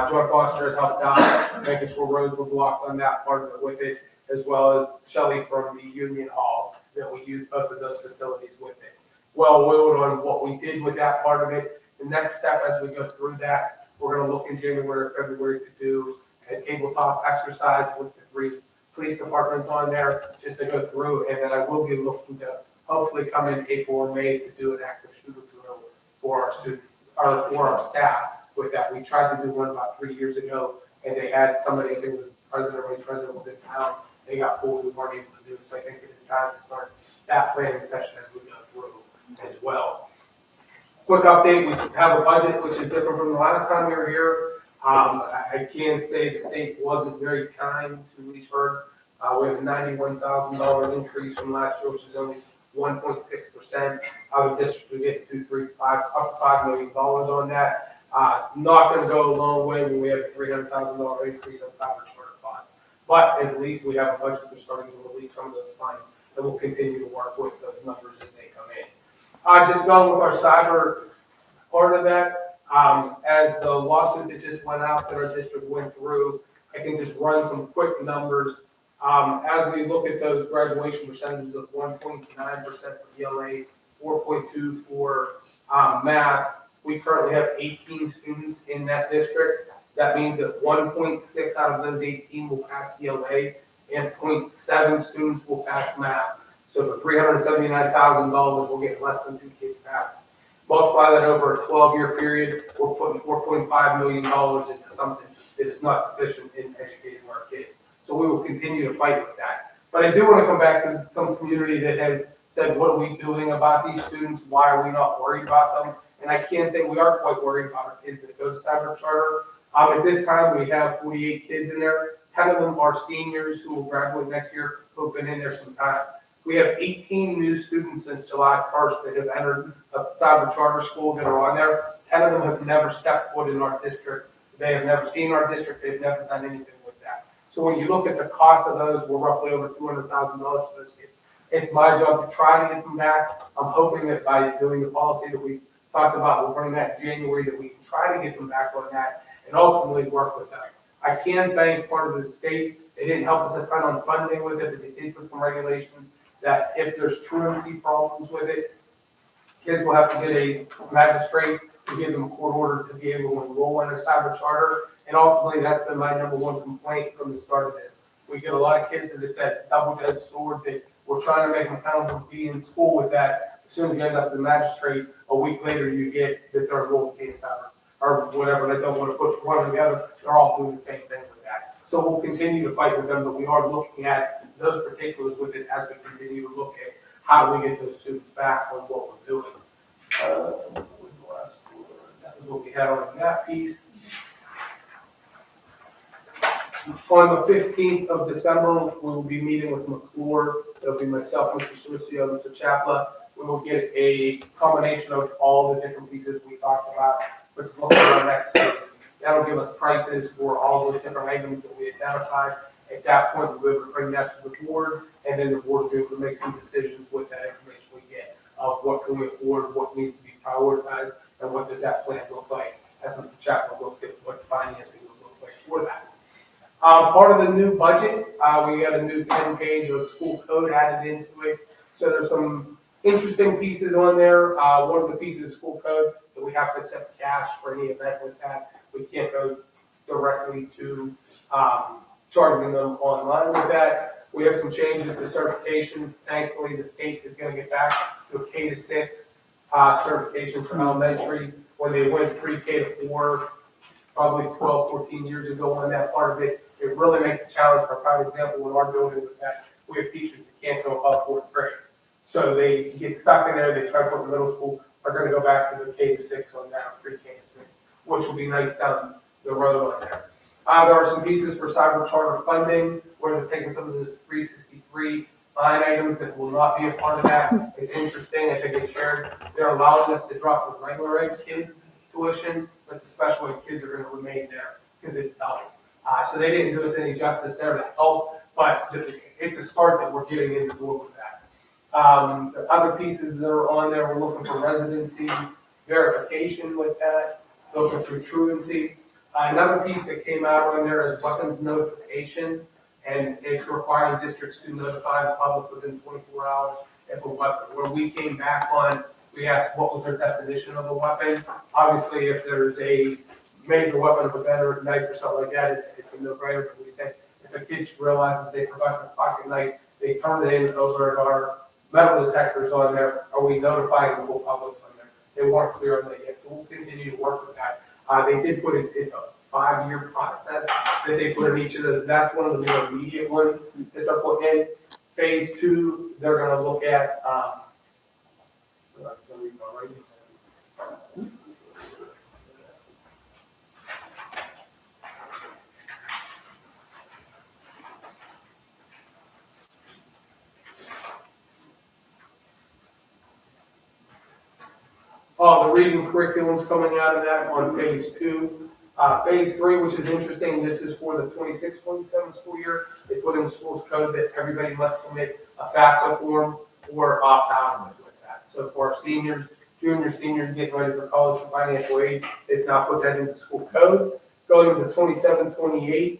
Joy Foster has helped out, making sure roads were blocked on that part of it with it, as well as Shelley from the Union Hall, that we used both of those facilities with it. Well oiled on what we did with that part of it. The next step as we go through that, we're going to look in January or February to do a tabletop exercise with the 3 police departments on there, just to go through, and then I will be looking to hopefully come in April or May to do an active shooter drill for our students, or for our staff with that. We tried to do one about 3 years ago, and they had somebody, I think it was president or vice president was in town, they got pulled, we weren't able to do it, so I think it is time to start that planning session as we go through as well. Quick update, we have a budget which is different from the last time we were here. I can say the state wasn't very kind to Leesburg. We have a $91,000 increase from last year, which is only 1.6%. Out of district, we get up to $5 million on that. Not going to go a long way when we have a $300,000 increase on cyber charter fund. But at least we have a budget that's starting to release some of those funds, and we'll continue to work with those numbers as they come in. Just going with our cyber part of that, as the lawsuit that just went out that our district went through, I can just run some quick numbers. As we look at those graduation percentages of 1.9% for ELA, 4.2 for math, we currently have 18 students in that district. That means that 1.6 out of those 18 will pass ELA, and 0.7 students will pass math. So for $379,000, we'll get less than 2 kids passed. Multiply that over a 12-year period, we're putting $4.5 million into something that is not sufficient in educating our kids. So we will continue to fight with that. But I do want to come back to some community that has said, what are we doing about these students? Why are we not worried about them? And I can say we are quite worried about our kids that go to cyber charter. At this time, we have 48 kids in there. 10 of them are seniors who will graduate next year, who have been in there some time. We have 18 new students since July 1st that have entered a cyber charter school that are on there. 10 of them have never stepped foot in our district. They have never seen our district. They've never done anything with that. So when you look at the cost of those, we're roughly over $200,000 for those kids. It's my job to try to get them back. I'm hoping that by doing the policy that we talked about, we'll bring that in January, that we can try to get them back on that and ultimately work with them. I can thank part of the state. They didn't help us a ton on funding with it, but they did put some regulations that if there's truancy problems with it, kids will have to get a magistrate to give them a court order to be able to enroll in a cyber charter. And ultimately, that's been my number one complaint from the start of this. We get a lot of kids that it's that double-edged sword that we're trying to make them accountable to be in school with that. As soon as you end up the magistrate, a week later you get that they're enrolled in cyber or whatever. They don't want to put one together. They're all doing the same thing with that. So we'll continue to fight with them, but we are looking at those particulars with it as we continue to look at how do we get those students back on what we're doing. That was what we had on that piece. On the 15th of December, we will be meeting with McClure. It'll be myself, Mr. Sucio, Mr. Chapla. We will get a combination of all the different pieces we talked about, but look at our next phase. That'll give us prices for all those different items that we identified. At that point, we'll be able to bring that to the board, and then the board will be able to make some decisions with that information we get of what can we afford, what needs to be prioritized, and what does that plan look like as Mr. Chapman looks at what financing will look like for that. Part of the new budget, we got a new 10-page of school code added into it. So there's some interesting pieces on there. One of the pieces of school code that we have to accept cash for any event with that. We can't go directly to charging them online with that. We have some changes to certifications. Thankfully, the state is going to get back to a K-6 certification for elementary. When they went pre-K to 4, probably 12, 14 years ago on that part of it, it really makes a challenge. For a prime example, in our building with that, we have teachers that can't go above 4th grade. So they get stuck in there, they try to put in middle school, are going to go back to the K-6 on down, pre-K to 6, which will be nice down the road on there. There are some pieces for cyber charter funding, where they're taking some of the 363 line items that will not be a part of that. It's interesting, I think it's shared. They're allowing us to drop the regular ed kids' tuition, but the special ed kids are going to remain there because it's double. So they didn't do us any justice there to help, but it's a start that we're getting in the door with that. The other pieces that are on there, we're looking for residency verification with that, looking for truancy. Another piece that came out on there is weapons notification, and it's requiring districts to notify the public within 24 hours if a weapon. Where we came back on, we asked what was their definition of a weapon. Obviously, if there's a major weapon of a better knife or something like that, it's a no-brainer. But we said if a kid realizes they forgot their pocket knife, they turn it in over at our metal detectors on there. Are we notifying the whole public on there? They weren't clear on that yet, so we'll continue to work with that. They did put it, it's a 5-year process that they put in each of those. That's one of the more immediate ones that they're putting in. Phase 2, they're going to look at, the reading curriculum's coming out of that on phase 2. Phase 3, which is interesting, this is for the 26-27 school year. They put in the school's code that everybody must submit a FAFSA form or opt out with that. So for our seniors, juniors, seniors getting ready for college for financial aid, they've now put that into school code. Going to 27-28,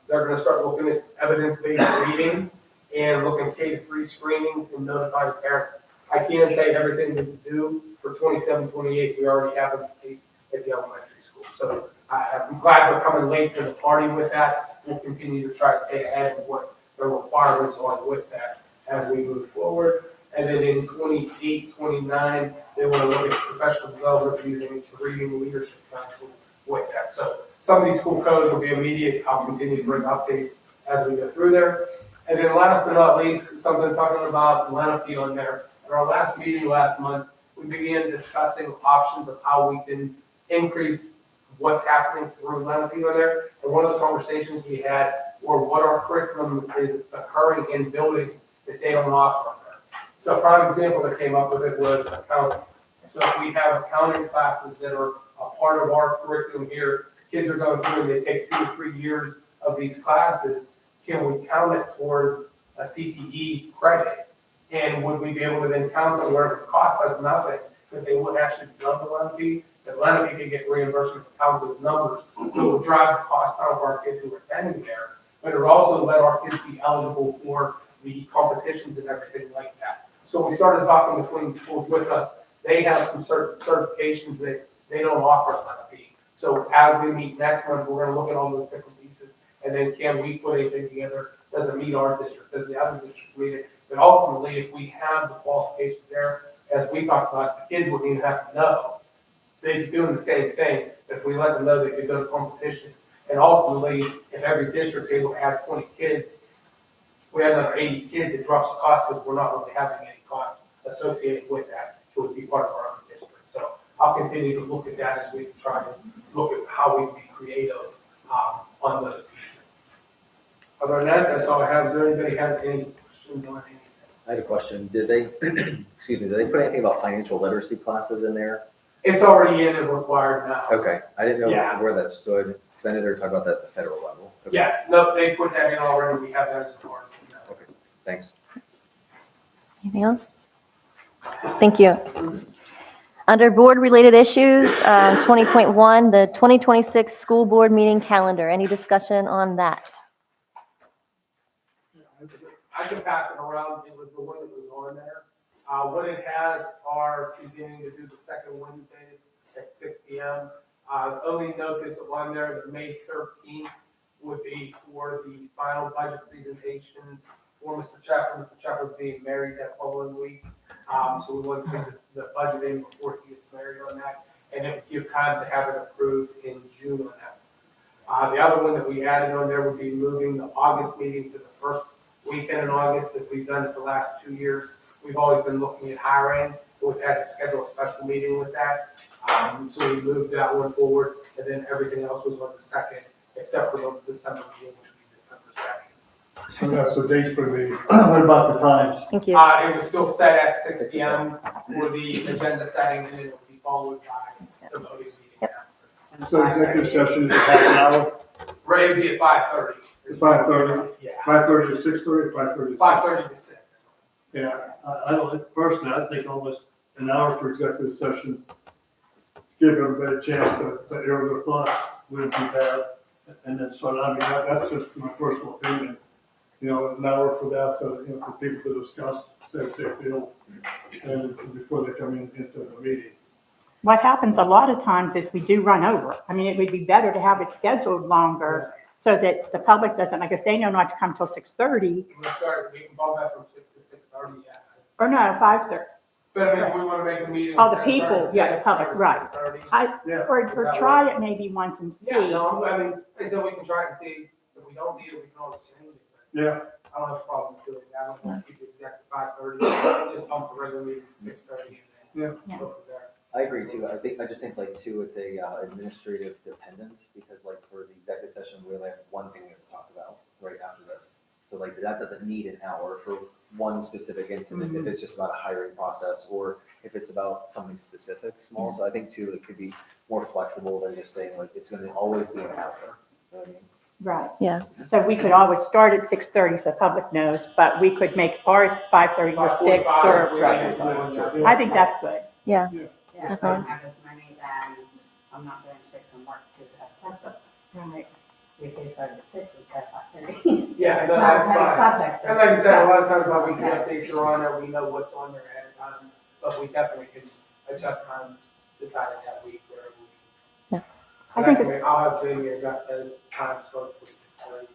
they're going to start looking at evidence-based reading and looking at K-3 screenings and notifying parents. I can't say everything that's due for 27-28. We already have a case at the elementary school. So I'm glad they're coming late to the party with that. We'll continue to try to stay ahead of what the requirements are with that as we move forward. And then in 28, 29, they want to look at professional development using reading leadership council with that. So some of these school codes will be immediate. I'll continue to bring updates as we go through there. And then last but not least, something talking about Lenape on there. At our last meeting last month, we began discussing options of how we can increase what's happening through Lenape on there. And one of the conversations we had were what our curriculum is occurring in buildings that they don't offer on there. So a prime example that came up with it was accounting. So if we have accounting classes that are a part of our curriculum here, kids are going through and they take 2 or 3 years of these classes, can we count it towards a CTE credit? And would we be able to then count it where it cost us nothing, because they wouldn't actually done the Lenape, that Lenape could get reimbursement for count those numbers, so it would drive the cost out of our kids who are attending there, but it would also let our kids be eligible for the competitions and everything like that. So we started talking between schools with us. They have some certifications that they don't offer at Lenape. So as we meet next month, we're gonna look at all those different pieces, and then can we put anything together, does it meet our district, does the other district meet it? But ultimately, if we have the qualifications there, as we talked about, the kids wouldn't even have to know. They'd be doing the same thing, if we let them know they could go to competitions. And ultimately, if every district is able to have 20 kids, we have another 80 kids, it drops the cost, because we're not really having any costs associated with that, so it would be part of our own district. So I'll continue to look at that as we try to look at how we can be creative on those pieces. Other than that, that's all I have. Does anybody have any questions on anything? I had a question. Did they, excuse me, did they put anything about financial literacy classes in there? It's already in and required now. Okay, I didn't know Yeah. where that stood, because I know they were talking about that at the federal level. Okay. Yes, no, they put that in already. We have that as part of it now. Okay, thanks. Anything else? Thank you. Under board-related issues, 20.1, the 2026 school board meeting calendar. Any discussion on that? I can pass it around. It was the one that was on there. What it has are beginning to do the second Wednesdays at 6 p.m. Only note that's on there that May 13th would be for the final budget presentation for Mr. Chapman. Mr. Chapman's being married that following week. So we want to get the budget in before he gets married on that. And it would give time to have it approved in June on that. The other one that we added on there would be moving the August meeting to the first weekend in August, as we've done it the last 2 years. We've always been looking at hiring. We've had to schedule a special meeting with that. So we moved that one forward, and then everything else was on the second, except for the December meeting, which would be December 2nd. So that's the dates for the, what about the times? Thank you. It was still set at 6 p.m. for the agenda setting, and then it will be followed by the voting meeting. So executive session is half an hour, Ready to be at 5:30. it's 5:30, Yeah, 5:30 to 6:30, 5:30 to 6:30. 5:30 to 6. Yeah, I don't, personally, I think almost an hour for executive session, give everybody a chance to air their thoughts, wouldn't be bad. And then start, I mean, that's just my personal opinion. You know, an hour for that, for people to discuss, say what they feel, and before they come into the meeting. What happens a lot of times is we do run over. I mean, it would be better to have it scheduled longer so that the public doesn't, like if they know not to come till 6:30, We'll start, we can bump that from 6 to 6:30, yeah. or no, 5:30. But I mean, if we want to make a meeting. Oh, the people, yeah, the public, right. 6:30. Yeah. Or try it maybe once and see. Yeah, no, I mean, so we can try it and see, if we don't need it, we can always change it. But Yeah, I don't have a problem doing that. I don't want to keep it exact 5:30, just bump the regular meeting to 6:30 and then go from there. I agree too. I just think like too, it's a administrative dependent, because like for the executive session, we only have one thing we have to talk about right after this. So like that doesn't need an hour for one specific incident, if it's just about a hiring process or if it's about something specific, small. So I think too, it could be more flexible than just saying like, it's gonna always be an hour. You know what I mean? Right. Yeah. So we could always start at 6:30 so the public knows, but we could make ours 5:30 or 6 or, right. I think that's good. Yeah. Yeah, if I don't have as many, then I'm not going to take some work to that. Right. Because I'm sick with that. Yeah, no, Not that's many fine. subjects. And like I said, a lot of times while we can update you on there, we know what's on there ahead of time, but we definitely can adjust time, decide it that week, wherever we. Yeah. I think it's, I'll have Jamie adjust those times for 6:30.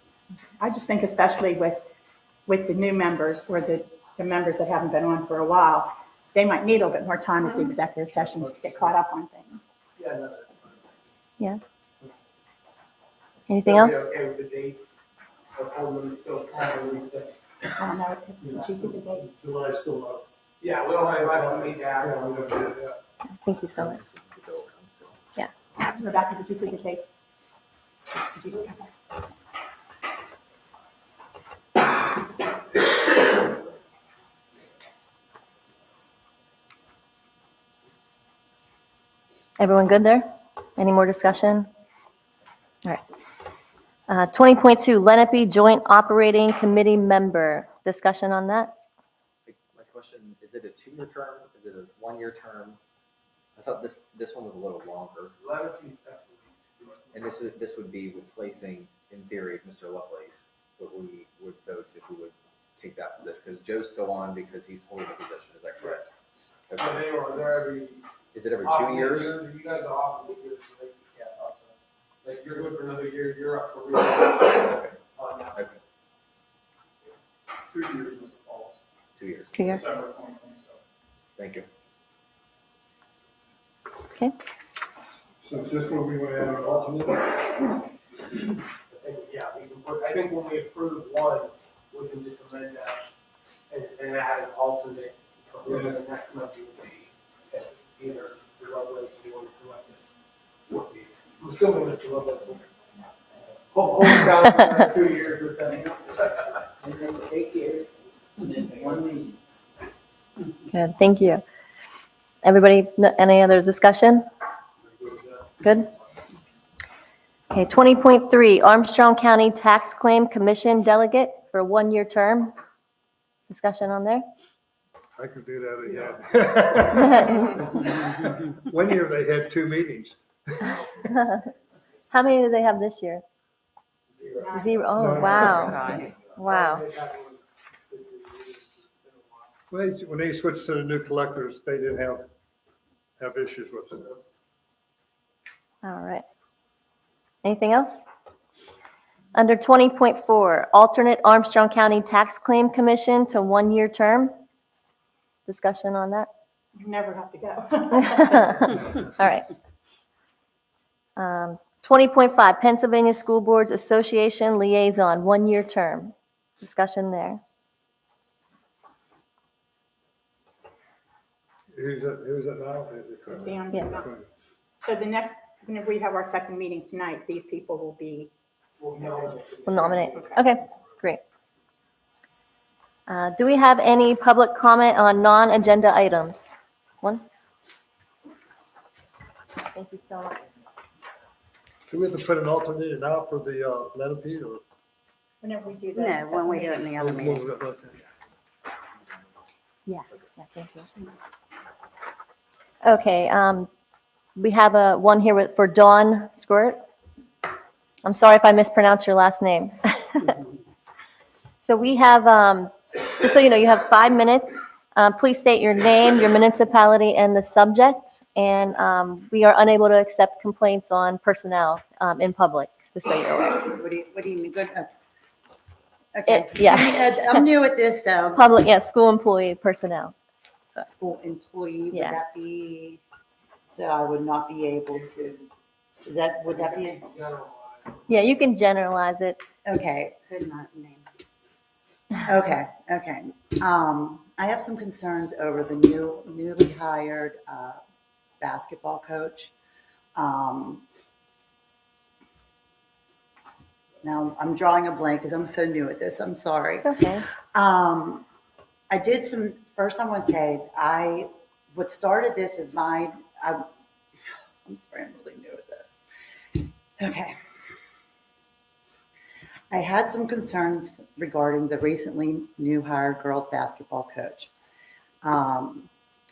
I just think especially with the new members or the members that haven't been on for a while, they might need a little bit more time at the executive sessions to get caught up on things. Yeah, no, that's fine. Yeah. Anything They'll else? be okay with the dates, of holding them still Saturday, I don't know, did you see the date? July still out. Yeah, we don't have much to meet Yeah, after. we don't do that. Thank you so much. Rebecca, did you see the dates? Did you see? Everyone good there? Any more discussion? All right. 20.2, Lenape Joint Operating Committee Member. Discussion on that? My question, is it a 2-year term? Is it a 1-year term? I thought this one was a little longer. And this would be replacing, in theory, Mr. Lovelace, but we would vote if we would take that position, because Joe's still on because he's holding the position, is that correct? So Okay. they were there every. Is it every 2 years? You guys are off the years, so they, yeah, also. Like, you're good for another year, you're up for real. Okay, 2 years, Mr. Pauls. 2 years. 2 years? December 2027. Thank you. Okay. So is this where we want to add an alternate? Yeah, we can put, I think when we approve one, we can just amend that and add an alternate for the next month. Either the Lovelace or the Lovelace. I'm assuming Mr. Lovelace will hold it down for 2 years with them. And then 8 years, and then 1 meeting. Good, thank you. Everybody, any other discussion? Good? Okay, 20.3, Armstrong County Tax Claim Commission Delegate for a 1-year term. Discussion on there? I could do that again. 1 year they had 2 meetings. How many do they have this year? 0. Oh, No. wow. Wow. When they switched to the new collectors, they didn't have issues with it. All right. Anything else? Under 20.4, alternate Armstrong County Tax Claim Commission to 1-year term. Discussion on that? You never have to go. All right. 20.5, Pennsylvania School Boards Association Liaison, 1-year term. Discussion there. Who's that now? Dan, Yes. So the next, when we have our second meeting tonight, these people will be. We'll nominate. Okay, great. Do we have any public comment on non-agenda items? One? Thank you so much. Do we have to put an alternate now for the Lenape or? Whenever we do that. No, when we do it in the other meeting. Yeah, thank you. Okay, we have one here for Dawn Squirt. I'm sorry if I mispronounced your last name. So we have, just so you know, you have 5 minutes. Please state your name, your municipality, and the subject. And we are unable to accept complaints on personnel in public, just so you're aware. What do you mean, good? Okay. Yeah. I'm new at this, so. Public, yeah, school employee personnel. School employee, would Yeah. that be, so I would not be able to, would that be, Yeah, you can generalize it. okay, Could not name. okay. I have some concerns over the newly hired basketball coach. Now, I'm drawing a blank because I'm so new at this, I'm sorry. It's okay. I did some, first I want to say, what started this is I'm sorry, I'm really new at this. Okay. I had some concerns regarding the recently new hired girls basketball coach.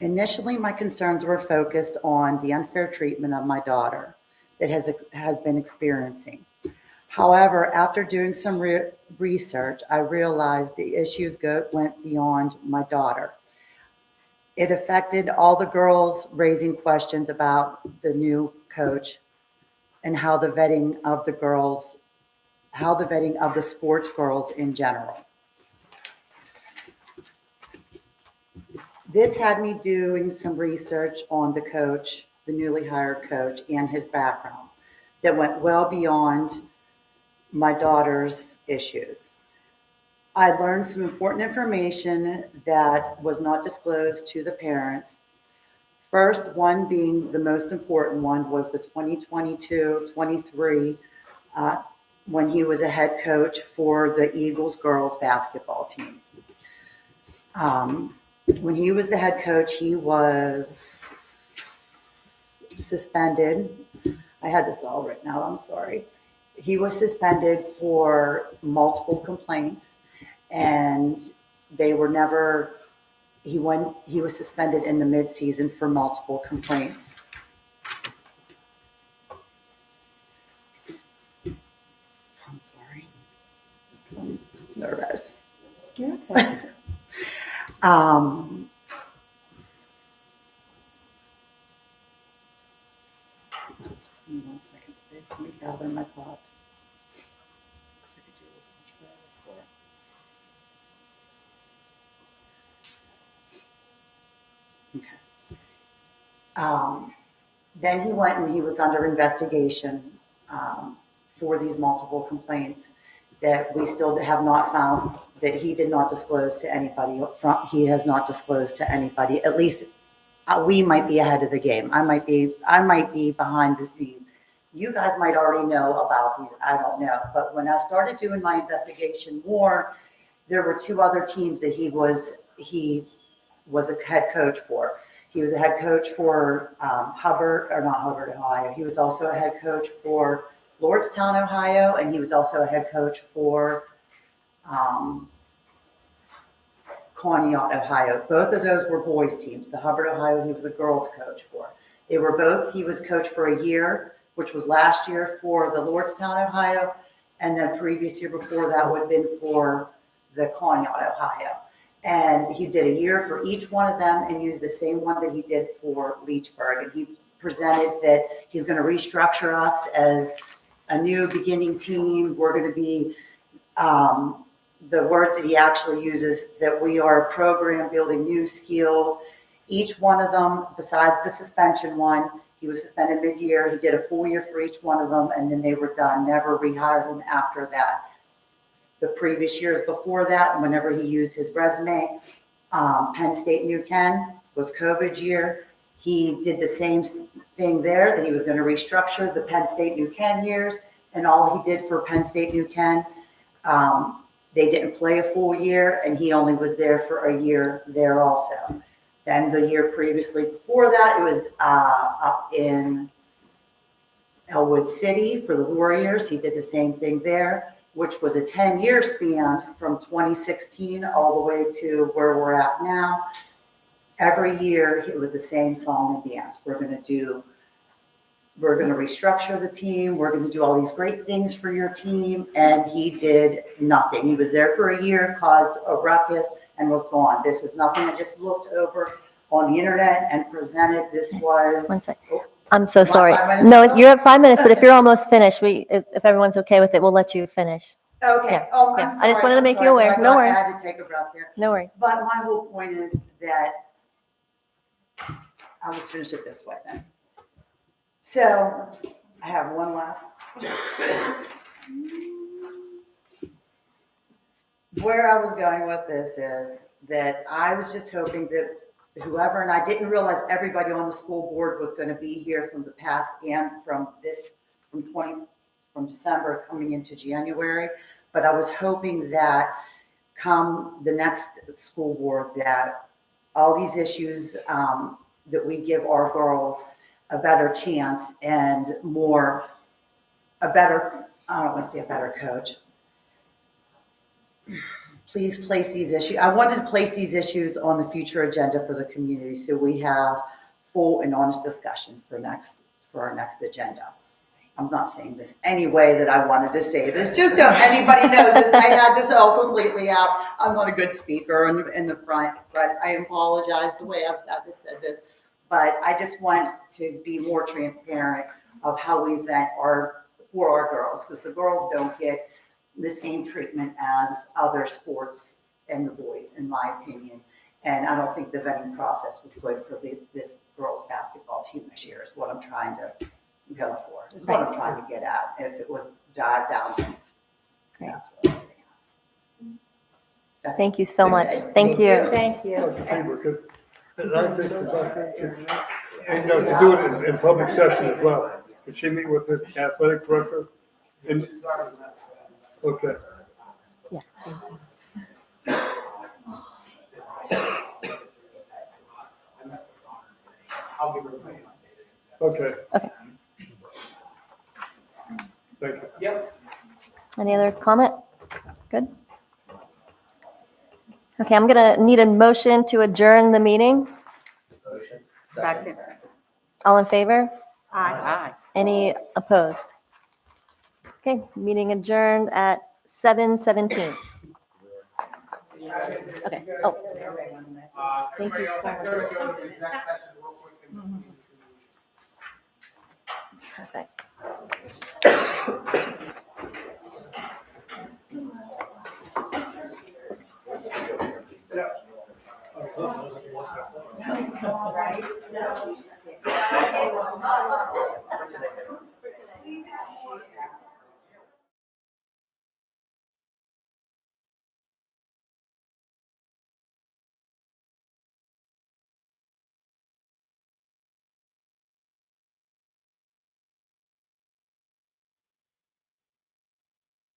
Initially, my concerns were focused on the unfair treatment of my daughter that has been experiencing. However, after doing some research, I realized the issues went beyond my daughter. It affected all the girls raising questions about the new coach and how the vetting of the sports girls in general. This had me doing some research on the coach, the newly hired coach, and his background that went well beyond my daughter's issues. I learned some important information that was not disclosed to the parents. First, one being the most important one was the 2022-23, when he was a head coach for the Eagles girls basketball team. When he was the head coach, he was suspended. I had this all written out, I'm sorry. He was suspended for multiple complaints, and they were never, he was suspended in the midseason for multiple complaints. I'm sorry. I'm nervous. Yeah, okay. Give me 1 second, please. Let me gather my thoughts. I could do this much better before. Okay. Then he went and he was under investigation for these multiple complaints that we still have not found, that he did not disclose to anybody. He has not disclosed to anybody. At least we might be ahead of the game. I might be behind the scenes. You guys might already know about these. I don't know. But when I started doing my investigation more, there were 2 other teams that he was a head coach for. He was a head coach for not Hubbard, Ohio. He was also a head coach for Lordstown, Ohio, and he was also a head coach for Conneaut, Ohio. Both of those were boys teams. The Hubbard, Ohio, he was a girls coach for. He was coach for a year, which was last year for the Lordstown, Ohio, and then previous year before that would have been for the Conneaut, Ohio. And he did a year for each one of them and used the same one that he did for Leechburg. And he presented that he's going to restructure us as a new beginning team. We're going to be, the words that he actually uses, that we are a program building new skills. Each one of them, besides the suspension one, he was suspended mid-year. He did a full year for each one of them, and then they were done. Never rehired him after that. The previous years before that, whenever he used his resume, Penn State New Ken was COVID year. He did the same thing there, that he was going to restructure the Penn State New Ken years, and all he did for Penn State New Ken, they didn't play a full year, and he only was there for a year there also. Then the year previously before that, it was up in Elwood City for the Warriors. He did the same thing there, which was a 10-year span from 2016 all the way to where we're at now. Every year, it was the same song and dance. We're going to restructure the team. We're going to do all these great things for your team. And he did nothing. He was there for a year, caused a ruckus, and was gone. This is nothing I just looked over on the internet and presented. This was... 1 second. I'm so sorry. No, you're at 5 minutes, but if you're almost finished, if everyone's okay with it, we'll let you finish. Okay. Yeah, Oh, yeah. I'm sorry. I just wanted to I'm make sorry, you aware. but No worries. I had to take a breath there. No worries. But my whole point is that I'll just finish it this way then. So I have one last. Where I was going with this is that I was just hoping that whoever, and I didn't realize everybody on the school board was going to be here from the past and from December coming into January. But I was hoping that come the next school board, that all these issues, that we give our girls a better chance and I don't want to say a better coach. Please place these issues. I wanted to place these issues on the future agenda for the community so we have full and honest discussion for our next agenda. I'm not saying this any way that I wanted to say this, just so anybody knows this. I had this all completely out. I'm not a good speaker in the front, but I apologize the way I've said this. But I just want to be more transparent of how we vet for our girls, because the girls don't get the same treatment as other sports and the boys, in my opinion. And I don't think the vetting process was good for this girls basketball team this year, is what I'm trying to go for. Is what I'm trying to get at. If it was dived down, that's what I'm getting Thank you so much. Thank you. Thank you. Dr. Tabor, and I think, and, to do it in public session as well. Could she meet with the athletic director? And, okay. I'll give her my. Okay. Okay. Thank you. Yep. Any other comment? Good. Okay, I'm going to need a motion to adjourn the meeting. Second. All in favor? Aye. Any opposed? Okay, meeting adjourned at 7:17. Okay, oh, thank you so much. Perfect. Yeah.